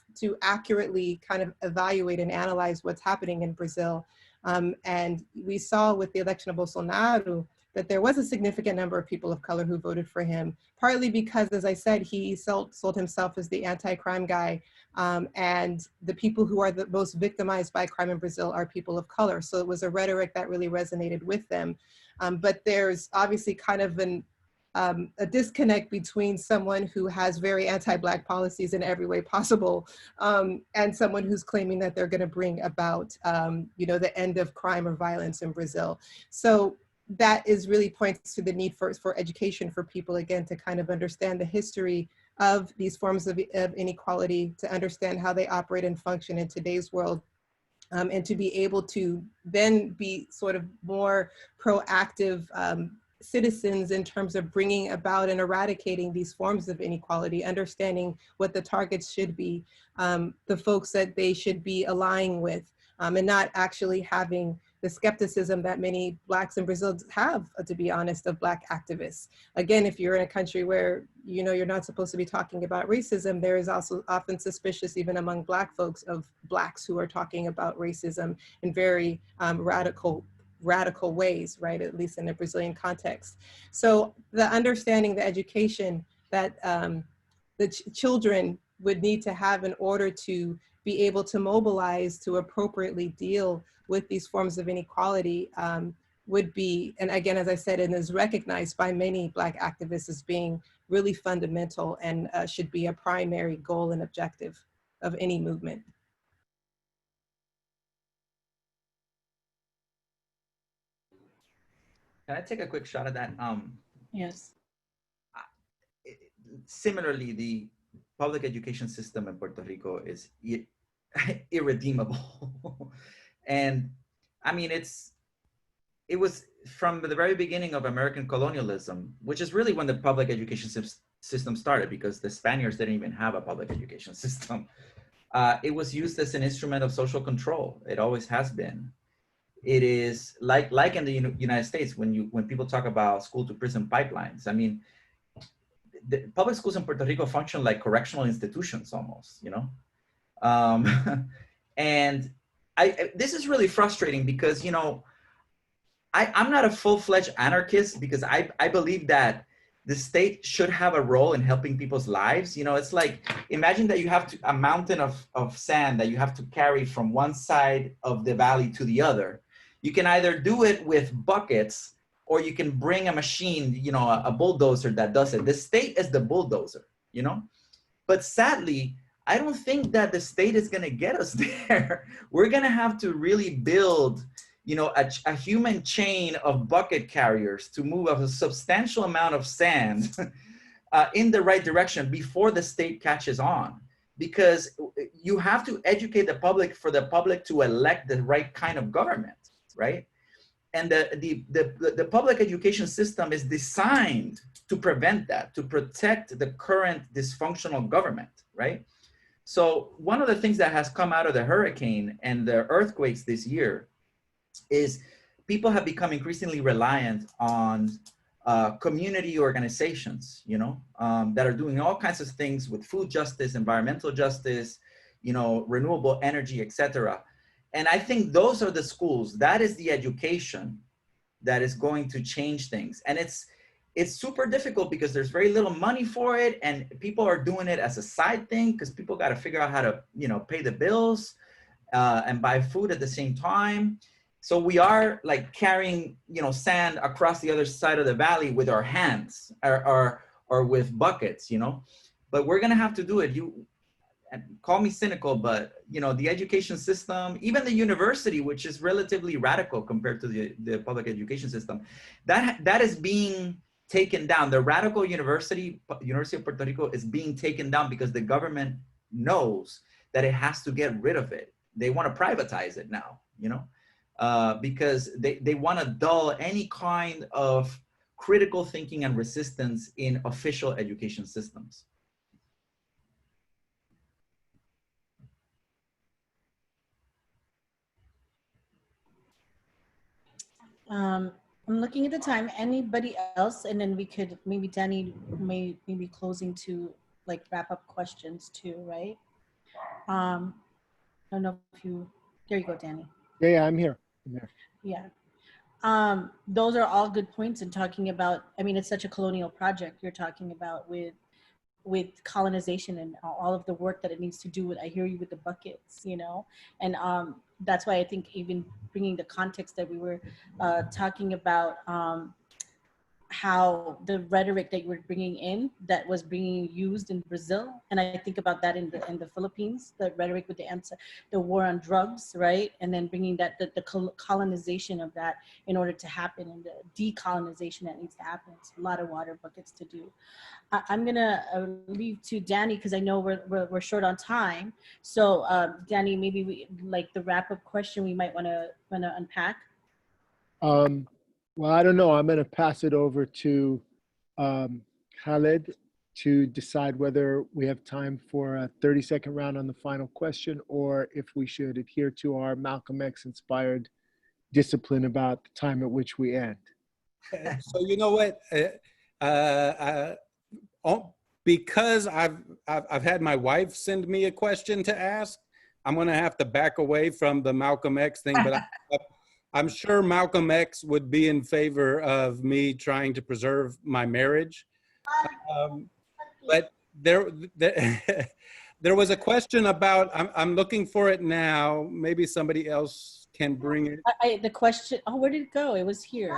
accurately kind of evaluate and analyze what's happening in Brazil. And we saw with the election of Bolsonaro that there was a significant number of people of color who voted for him, partly because, as I said, he sold himself as the anti-crime guy, and the people who are the most victimized by crime in Brazil are people of color. So it was a rhetoric that really resonated with them. But there's obviously kind of a disconnect between someone who has very anti-Black policies in every way possible, and someone who's claiming that they're going to bring about, you know, the end of crime or violence in Brazil. So that is really points to the need for education for people, again, to kind of understand the history of these forms of inequality, to understand how they operate and function in today's world, and to be able to then be sort of more proactive citizens in terms of bringing about and eradicating these forms of inequality, understanding what the targets should be, the folks that they should be aligning with, and not actually having the skepticism that many Blacks in Brazil have, to be honest, of Black activists. Again, if you're in a country where, you know, you're not supposed to be talking about racism, there is also often suspicious, even among Black folks, of Blacks who are talking about racism in very radical ways, right? At least in the Brazilian context. So the understanding, the education that the children would need to have in order to be able to mobilize to appropriately deal with these forms of inequality would be, and again, as I said, and is recognized by many Black activists as being really fundamental and should be a primary goal and objective of any movement. Can I take a quick shot at that? Yes. Similarly, the public education system in Puerto Rico is irredeemable. And I mean, it was from the very beginning of American colonialism, which is really when the public education system started, because the Spaniards didn't even have a public education system. It was used as an instrument of social control. It always has been. It is like in the United States, when people talk about school to prison pipelines, I mean, the public schools in Puerto Rico function like correctional institutions almost, you know? And this is really frustrating because, you know, I'm not a full-fledged anarchist because I believe that the state should have a role in helping people's lives. You know, it's like, imagine that you have a mountain of sand that you have to carry from one side of the valley to the other. You can either do it with buckets or you can bring a machine, you know, a bulldozer that does it. The state is the bulldozer, you know? But sadly, I don't think that the state is gonna get us there. We're gonna have to really build, you know, a human chain of bucket carriers to move a substantial amount of sand in the right direction before the state catches on. Because you have to educate the public for the public to elect the right kind of government, right? And the public education system is designed to prevent that, to protect the current dysfunctional government, right? So one of the things that has come out of the hurricane and the earthquakes this year is people have become increasingly reliant on community organizations, you know, that are doing all kinds of things with food justice, environmental justice, you know, renewable energy, etc. And I think those are the schools, that is the education that is going to change things. And it's super difficult because there's very little money for it and people are doing it as a side thing because people got to figure out how to, you know, pay the bills and buy food at the same time. So we are like carrying, you know, sand across the other side of the valley with our hands or with buckets, you know, but we're going to have to do it. And call me cynical, but, you know, the education system, even the university, which is relatively radical compared to the public education system, that is being taken down. The radical University of Puerto Rico is being taken down because the government knows that it has to get rid of it. They want to privatize it now, you know, because they want to dull any kind of critical thinking and resistance in official education systems. I'm looking at the time. Anybody else? And then we could, maybe Danny may be closing to like wrap up questions too, right? I don't know if you, there you go, Danny. Yeah, I'm here. Yeah. Those are all good points in talking about, I mean, it's such a colonial project you're talking about with colonization and all of the work that it needs to do with, I hear you with the buckets, you know, and that's why I think even bringing the context that we were talking about, how the rhetoric that you were bringing in that was being used in Brazil, and I think about that in the Philippines, the rhetoric with the war on drugs, right, and then bringing that the colonization of that in order to happen, and the decolonization that needs to happen. It's a lot of water buckets to do. I'm gonna leave to Danny because I know we're short on time. So Danny, maybe we like the wrap up question we might want to unpack. Well, I don't know. I'm going to pass it over to Khalid to decide whether we have time for a 30-second round on the final question, or if we should adhere to our Malcolm X inspired discipline about the time at which we end. So you know what? Because I've had my wife send me a question to ask, I'm going to have to back away from the Malcolm X thing, but I'm sure Malcolm X would be in favor of me trying to preserve my marriage. But there was a question about, I'm looking for it now. Maybe somebody else can bring it. The question, oh, where did it go? It was here.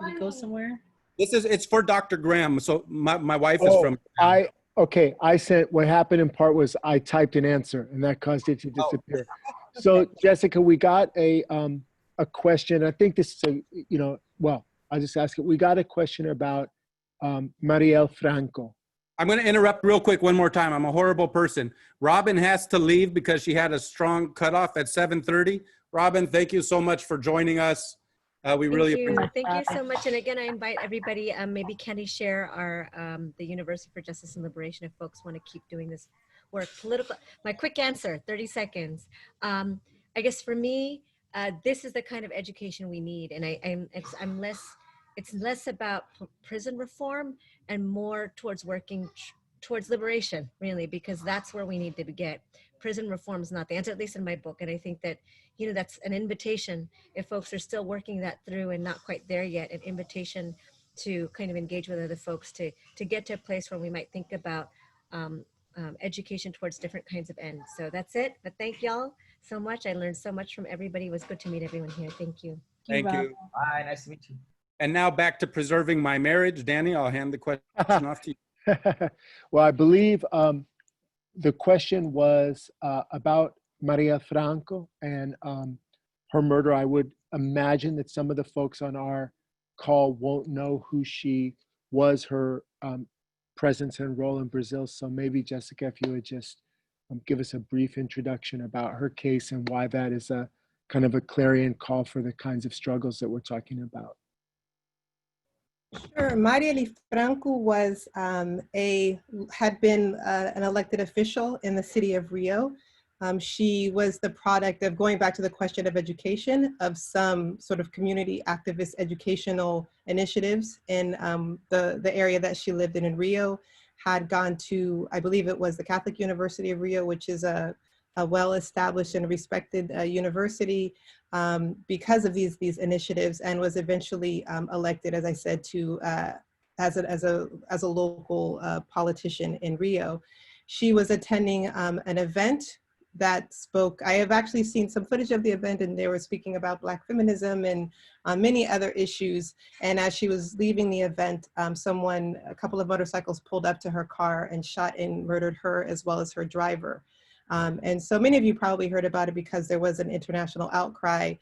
Did it go somewhere? It's for Dr. Graham. So my wife is from. Okay, I sent, what happened in part was I typed an answer and that caused it to disappear. So Jessica, we got a question. I think this is well, I'll just ask it. We got a question about Marielle Franco. I'm going to interrupt real quick one more time. I'm a horrible person. Robyn has to leave because she had a strong cutoff at 7:30. Robyn, thank you so much for joining us. We really appreciate Thank you so much. And again, I invite everybody, maybe Kandi share our, the University for Justice and Liberation if folks want to keep doing this work. My quick answer, 30 seconds. I guess for me, this is the kind of education we need. And it's less about prison reform and more towards working towards liberation, really, because that's where we need to get. Prison reform is not the answer, at least in my book. And I think that, you know, that's an invitation, if folks are still working that through and not quite there yet, an invitation to kind of engage with other folks to get to a place where we might think about education towards different kinds of ends. So that's it. But thank y'all so much. I learned so much from everybody. It was good to meet everyone here. Thank you. Thank you. Bye, nice to meet you. And now back to preserving my marriage. Danny, I'll hand the question off to you. Well, I believe the question was about Maria Franco and her murder. I would imagine that some of the folks on our call won't know who she was, her presence and role in Brazil. So maybe, Jessica, if you would just give us a brief introduction about her case and why that is a kind of a clarion call for the kinds of struggles that we're talking about. Sure. Marielle Franco was had been an elected official in the city of Rio. She was the product of, going back to the question of education, of some sort of community activist educational initiatives in the area that she lived in Rio. Had gone to, I believe it was the Catholic University of Rio, which is a well-established and respected university, because of these initiatives, and was eventually elected, as I said, to as a local politician in Rio. She was attending an event that spoke. I have actually seen some footage of the event, and they were speaking about Black feminism and many other issues. And as she was leaving the event, a couple of motorcycles pulled up to her car and shot and murdered her, as well as her driver. And so many of you probably heard about it because there was an international outcry.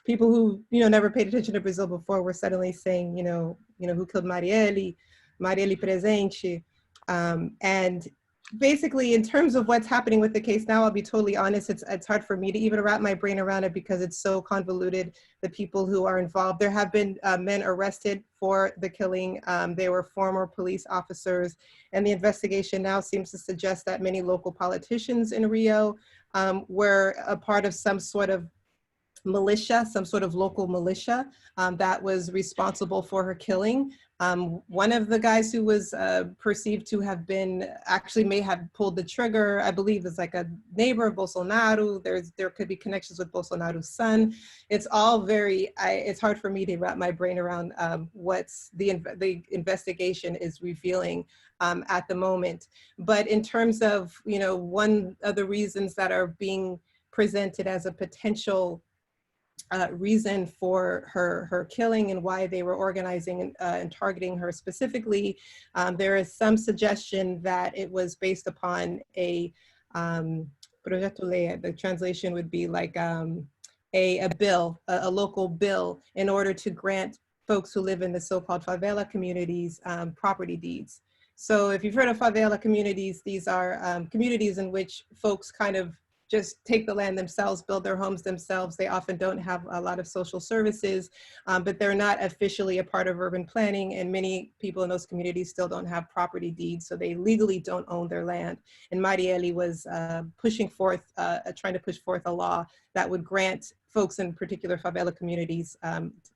People who never paid attention to Brazil before were suddenly saying, who killed Marielle presente. And basically, in terms of what's happening with the case now, I'll be totally honest, it's hard for me to even wrap my brain around it because it's so convoluted, the people who are involved. There have been men arrested for the killing. They were former police officers, and the investigation now seems to suggest that many local politicians in Rio were a part of some sort of militia, some sort of local militia that was responsible for her killing. One of the guys who was perceived to have been, actually may have pulled the trigger, I believe is like a neighbor of Bolsonaro. There could be connections with Bolsonaro's son. It's all very, it's hard for me to wrap my brain around what's the investigation is revealing at the moment. But in terms of, one of the reasons that are being presented as a potential reason for her killing and why they were organizing and targeting her specifically, there is some suggestion that it was based upon a projeto lei. The translation would be like a bill, a local bill, in order to grant folks who live in the so-called favela communities property deeds. So if you've heard of favela communities, these are communities in which folks kind of just take the land themselves, build their homes themselves. They often don't have a lot of social services, but they're not officially a part of urban planning, and many people in those communities still don't have property deeds, so they legally don't own their land. And Marielle was trying to push forth a law that would grant folks in particular favela communities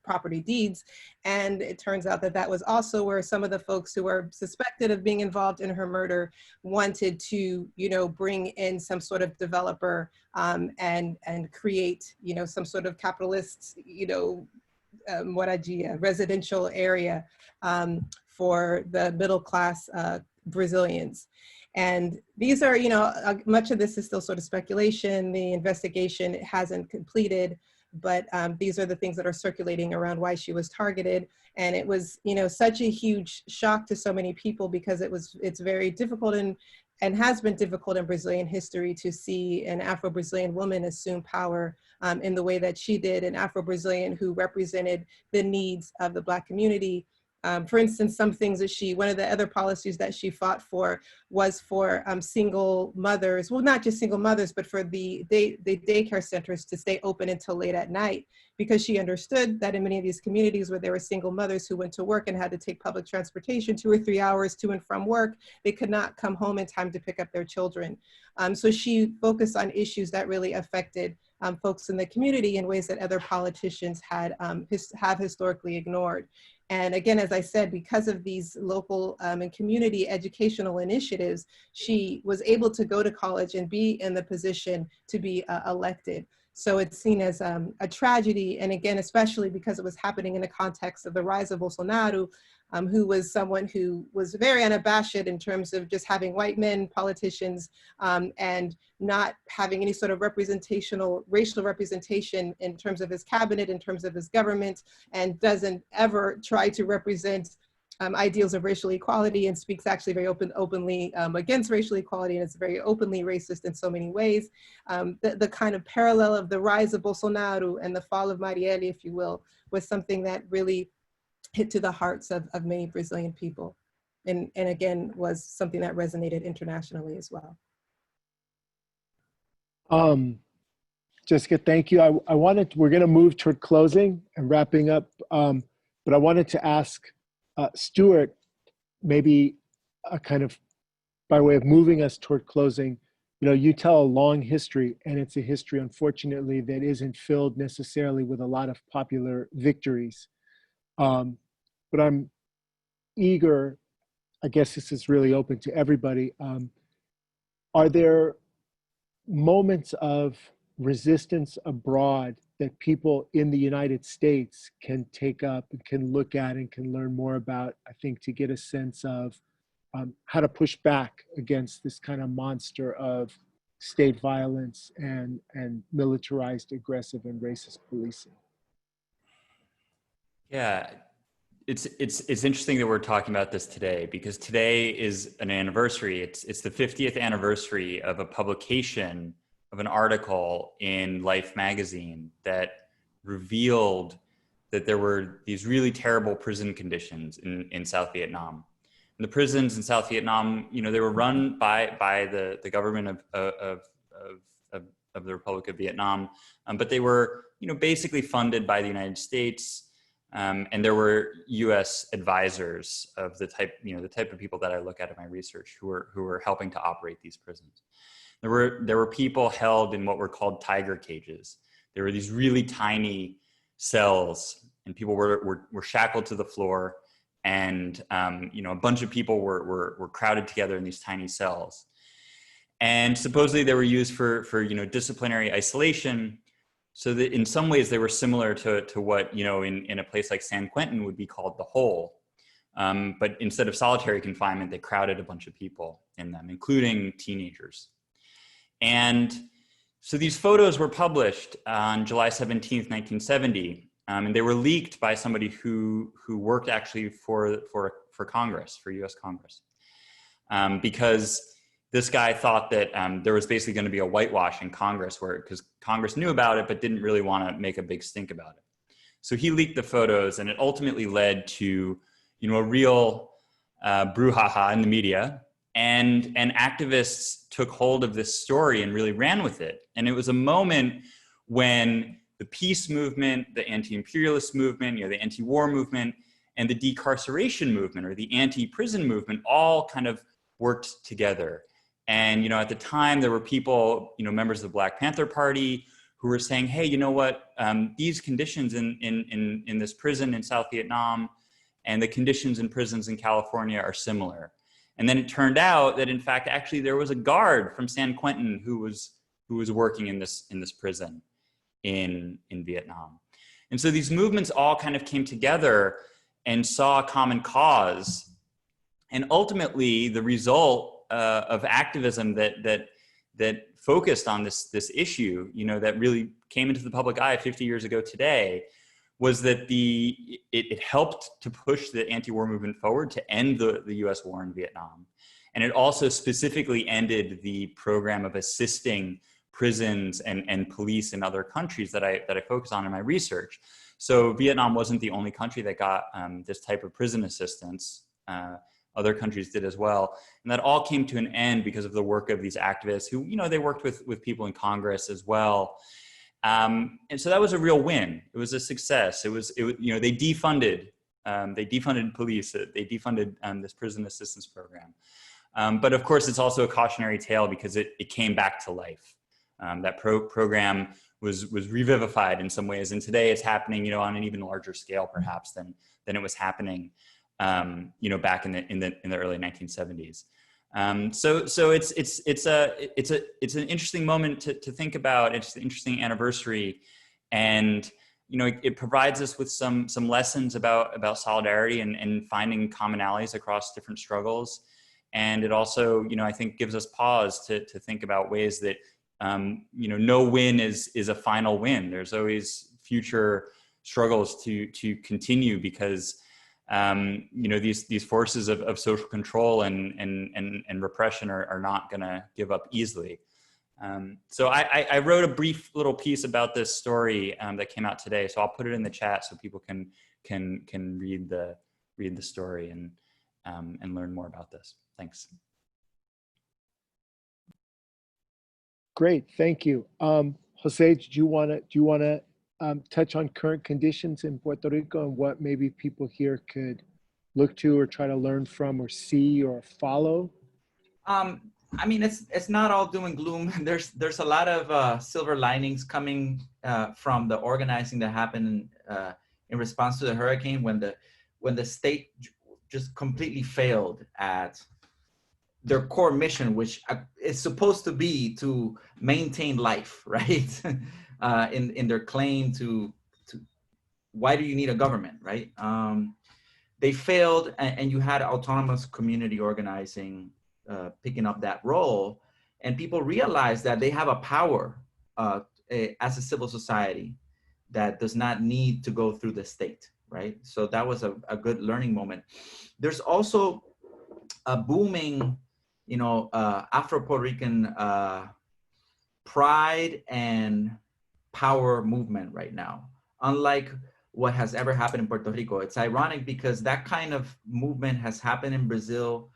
property deeds. And it turns out that that was also where some of the folks who were suspected of being involved in her murder wanted to, bring in some sort of developer and create, some sort of capitalist, moradia, residential area for the middle class Brazilians. And these are, much of this is still sort of speculation. The investigation hasn't completed, but these are the things that are circulating around why she was targeted. And it was, such a huge shock to so many people because it's very difficult and has been difficult in Brazilian history to see an Afro-Brazilian woman assume power in the way that she did, an Afro-Brazilian who represented the needs of the Black community For instance, some things that one of the other policies that she fought for was for single mothers, well, not just single mothers, but for the daycare centers to stay open until late at night, because she understood that in many of these communities where there were single mothers who went to work and had to take public transportation 2 or 3 hours to and from work, they could not come home in time to pick up their children. So she focused on issues that really affected folks in the community in ways that other politicians have historically ignored. And again, as I said, because of these local and community educational initiatives, she was able to go to college and be in the position to be elected. So it's seen as a tragedy. And again, especially because it was happening in the context of the rise of Bolsonaro, who was someone who was very unabashed in terms of just having white men politicians and not having any sort of racial representation in terms of his cabinet, in terms of his government, and doesn't ever try to represent ideals of racial equality, and speaks actually very openly against racial equality, and is very openly racist in so many ways. The kind of parallel of the rise of Bolsonaro and the fall of Marielle, if you will, was something that really hit to the hearts of many Brazilian people. And again, was something that resonated internationally as well. Jessica, thank you. we're gonna move toward closing and wrapping up, but I wanted to ask Stuart, maybe a kind of, by way of moving us toward closing, you tell a long history, and it's a history, unfortunately, that isn't filled necessarily with a lot of popular victories. But I'm eager, I guess this is really open to everybody. Are there moments of resistance abroad that people in the United States can take up and can look at and can learn more about, I think, to get a sense of how to push back against this kind of monster of state violence and militarized, aggressive, and racist policing? Yeah, it's interesting that we're talking about this today, because today is an anniversary. It's the 50th anniversary of a publication of an article in Life magazine that revealed that there were these really terrible prison conditions in South Vietnam. And the prisons in South Vietnam, they were run by the government of the Republic of Vietnam, but they were basically funded by the United States. And there were U.S. advisors of the type of people that I look at in my research who were helping to operate these prisons. There were people held in what were called tiger cages. There were these really tiny cells, and people were shackled to the floor, and a bunch of people were crowded together in these tiny cells. And supposedly they were used for disciplinary isolation. So that in some ways they were similar to what, in a place like San Quentin would be called the hole. But instead of solitary confinement, they crowded a bunch of people in them, including teenagers. And so these photos were published on July 17th, 1970. And they were leaked by somebody who worked actually for Congress, for US Congress. Because this guy thought that there was basically going to be a whitewash in Congress, because Congress knew about it, but didn't really want to make a big stink about it. So he leaked the photos, and it ultimately led to, a real brouhaha in the media. And activists took hold of this story and really ran with it. And it was a moment when the peace movement, the anti-imperialist movement, the anti-war movement, and the decarceration movement, or the anti-prison movement, all kind of worked together. And, at the time there were people, members of the Black Panther Party who were saying, hey, you know what, these conditions in this prison in South Vietnam and the conditions in prisons in California are similar. And then it turned out that in fact, actually there was a guard from San Quentin who was working in this prison in Vietnam. And so these movements all kind of came together and saw a common cause. And ultimately the result of activism that focused on this issue, that really came into the public eye 50 years ago today, was that it helped to push the anti-war movement forward to end the US war in Vietnam. And it also specifically ended the program of assisting prisons and police in other countries that I focus on in my research. So Vietnam wasn't the only country that got this type of prison assistance. Other countries did as well. And that all came to an end because of the work of these activists who, they worked with people in Congress as well. And so that was a real win. It was a success. They defunded police. They defunded this prison assistance program. But of course, it's also a cautionary tale because it came back to life. That program was revivified in some ways, and today it's happening, on an even larger scale, perhaps than it was happening, back in the early 1970s. So it's an interesting moment to think about. It's an interesting anniversary, and it provides us with some lessons about solidarity and finding commonalities across different struggles. And it also, I think gives us pause to think about ways that, no win is a final win. There's always future struggles to continue because, these forces of social control and repression are not going to give up easily. So I wrote a brief little piece about this story that came out today. So I'll put it in the chat so people can read the story and learn more about this. Thanks. Great, thank you. Jose, do you want to touch on current conditions in Puerto Rico and what maybe people here could look to or try to learn from or see or follow? I mean, it's not all doom and gloom. There's a lot of silver linings coming from the organizing that happened in response to the hurricane when the state just completely failed at their core mission, which is supposed to be to maintain life, right? In their claim to why do you need a government, right? They failed, and you had autonomous community organizing picking up that role, and people realized that they have a power as a civil society that does not need to go through the state, right? So that was a good learning moment. There's also a booming, Afro-Puerto Rican pride and power movement right now, unlike what has ever happened in Puerto Rico. It's ironic because that kind of movement has happened in Brazil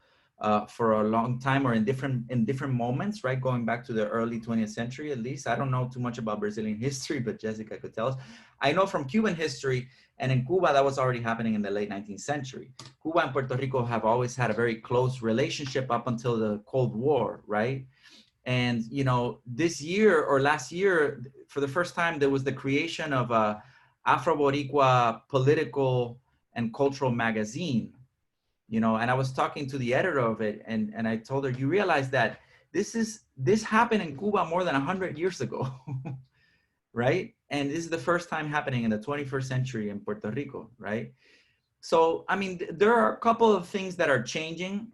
for a long time, or in different moments, right? Going back to the early 20th century, at least. I don't know too much about Brazilian history, but Jessica could tell us. I know from Cuban history, and in Cuba, that was already happening in the late 19th century. Cuba and Puerto Rico have always had a very close relationship up until the Cold War, right? And, this year or last year, for the first time, there was the creation of a Afro-Boricua political and cultural magazine, and I was talking to the editor of it, and I told her, you realize that this happened in Cuba more than 100 years ago, right? And this is the first time happening in the 21st century in Puerto Rico, right? So, I mean, there are a couple of things that are changing.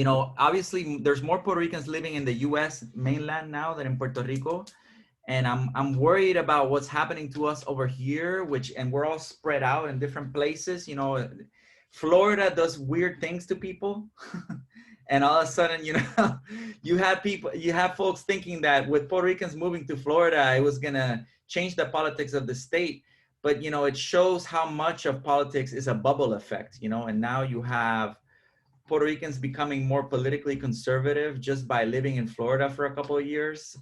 Obviously, there's more Puerto Ricans living in the U.S. mainland now than in Puerto Rico. And I'm worried about what's happening to us over here, and we're all spread out in different places. Florida does weird things to people. And all of a sudden, you have folks thinking that with Puerto Ricans moving to Florida, it was gonna change the politics of the state. But, it shows how much of politics is a bubble effect, and now you have Puerto Ricans becoming more politically conservative just by living in Florida for a couple of years.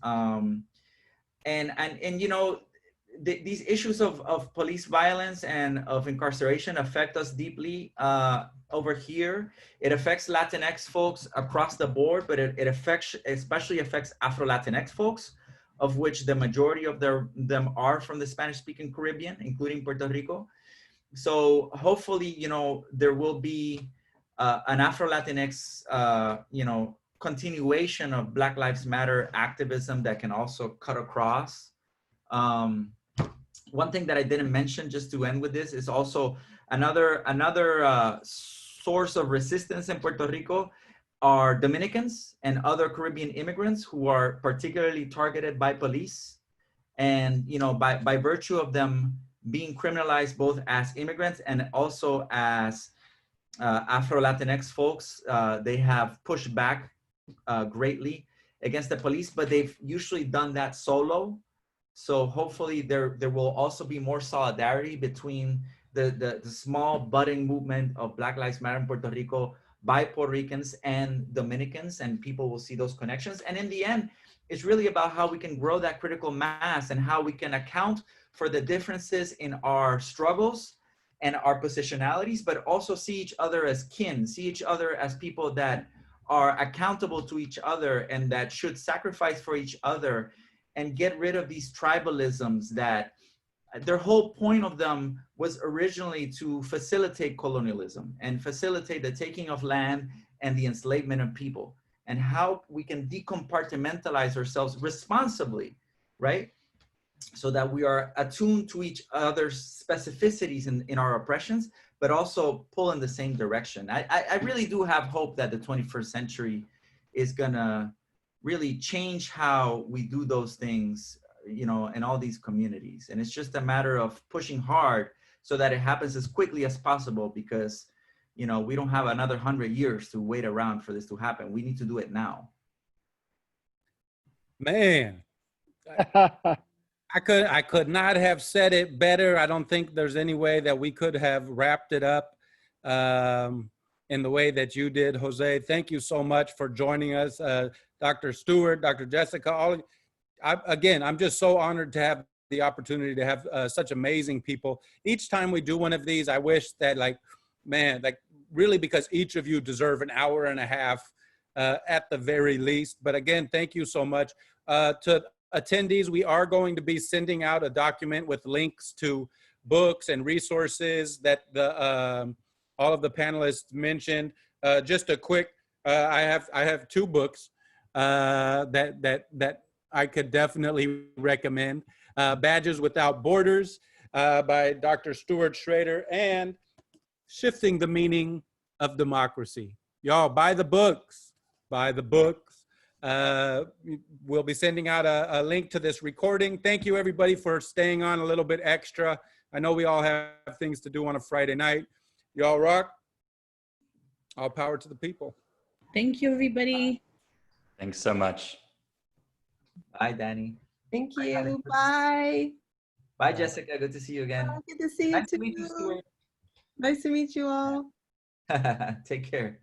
These issues of police violence and of incarceration affect us deeply over here. It affects Latinx folks across the board, but it especially affects Afro-Latinx folks, of which the majority of them are from the Spanish-speaking Caribbean, including Puerto Rico. So hopefully, there will be an Afro-Latinx, continuation of Black Lives Matter activism that can also cut across. One thing that I didn't mention, just to end with this, is also another source of resistance in Puerto Rico are Dominicans and other Caribbean immigrants who are particularly targeted by police. And, by virtue of them being criminalized both as immigrants and also as Afro-Latinx folks, they have pushed back greatly against the police, but they've usually done that solo. So hopefully there will also be more solidarity between the small budding movement of Black Lives Matter in Puerto Rico by Puerto Ricans and Dominicans, and people will see those connections. And in the end, it's really about how we can grow that critical mass and how we can account for the differences in our struggles and our positionalities, but also see each other as kin, see each other as people that are accountable to each other and that should sacrifice for each other, and get rid of these tribalisms that their whole point of them was originally to facilitate colonialism and facilitate the taking of land and the enslavement of people, and how we can decompartmentalize ourselves responsibly, right? So that we are attuned to each other's specificities in our oppressions, but also pull in the same direction. I really do have hope that the 21st century is gonna really change how we do those things, you know, in all these communities. And it's just a matter of pushing hard so that it happens as quickly as possible, because, you know, we don't have another 100 years to wait around for this to happen. We need to do it now. Man, I could not have said it better. I don't think there's any way that we could have wrapped it up in the way that you did, Jose. Thank you so much for joining us, Dr. Stuart, Dr. Jessica. Again, I'm just so honored to have the opportunity to have such amazing people. Each time we do one of these, I wish that, like, man, like really, because each of you deserve an hour and a half at the very least. But again, thank you so much. To attendees, we are going to be sending out a document with links to books and resources that all of the panelists mentioned. Just a quick, I have 2 books that I could definitely recommend. Badges Without Borders by Dr. Stuart Schrader, and Shifting the Meaning of Democracy. Y'all, buy the books, buy the books. We'll be sending out a link to this recording. Thank you everybody for staying on a little bit extra. I know we all have things to do on a Friday night. Y'all rock. All power to the people. Thank you, everybody. Thanks so much. Bye, Danny. Thank you. Bye. Bye, Jessica. Good to see you again. Good to see you Nice too. to meet you, Stuart. Nice to meet you all. Take care.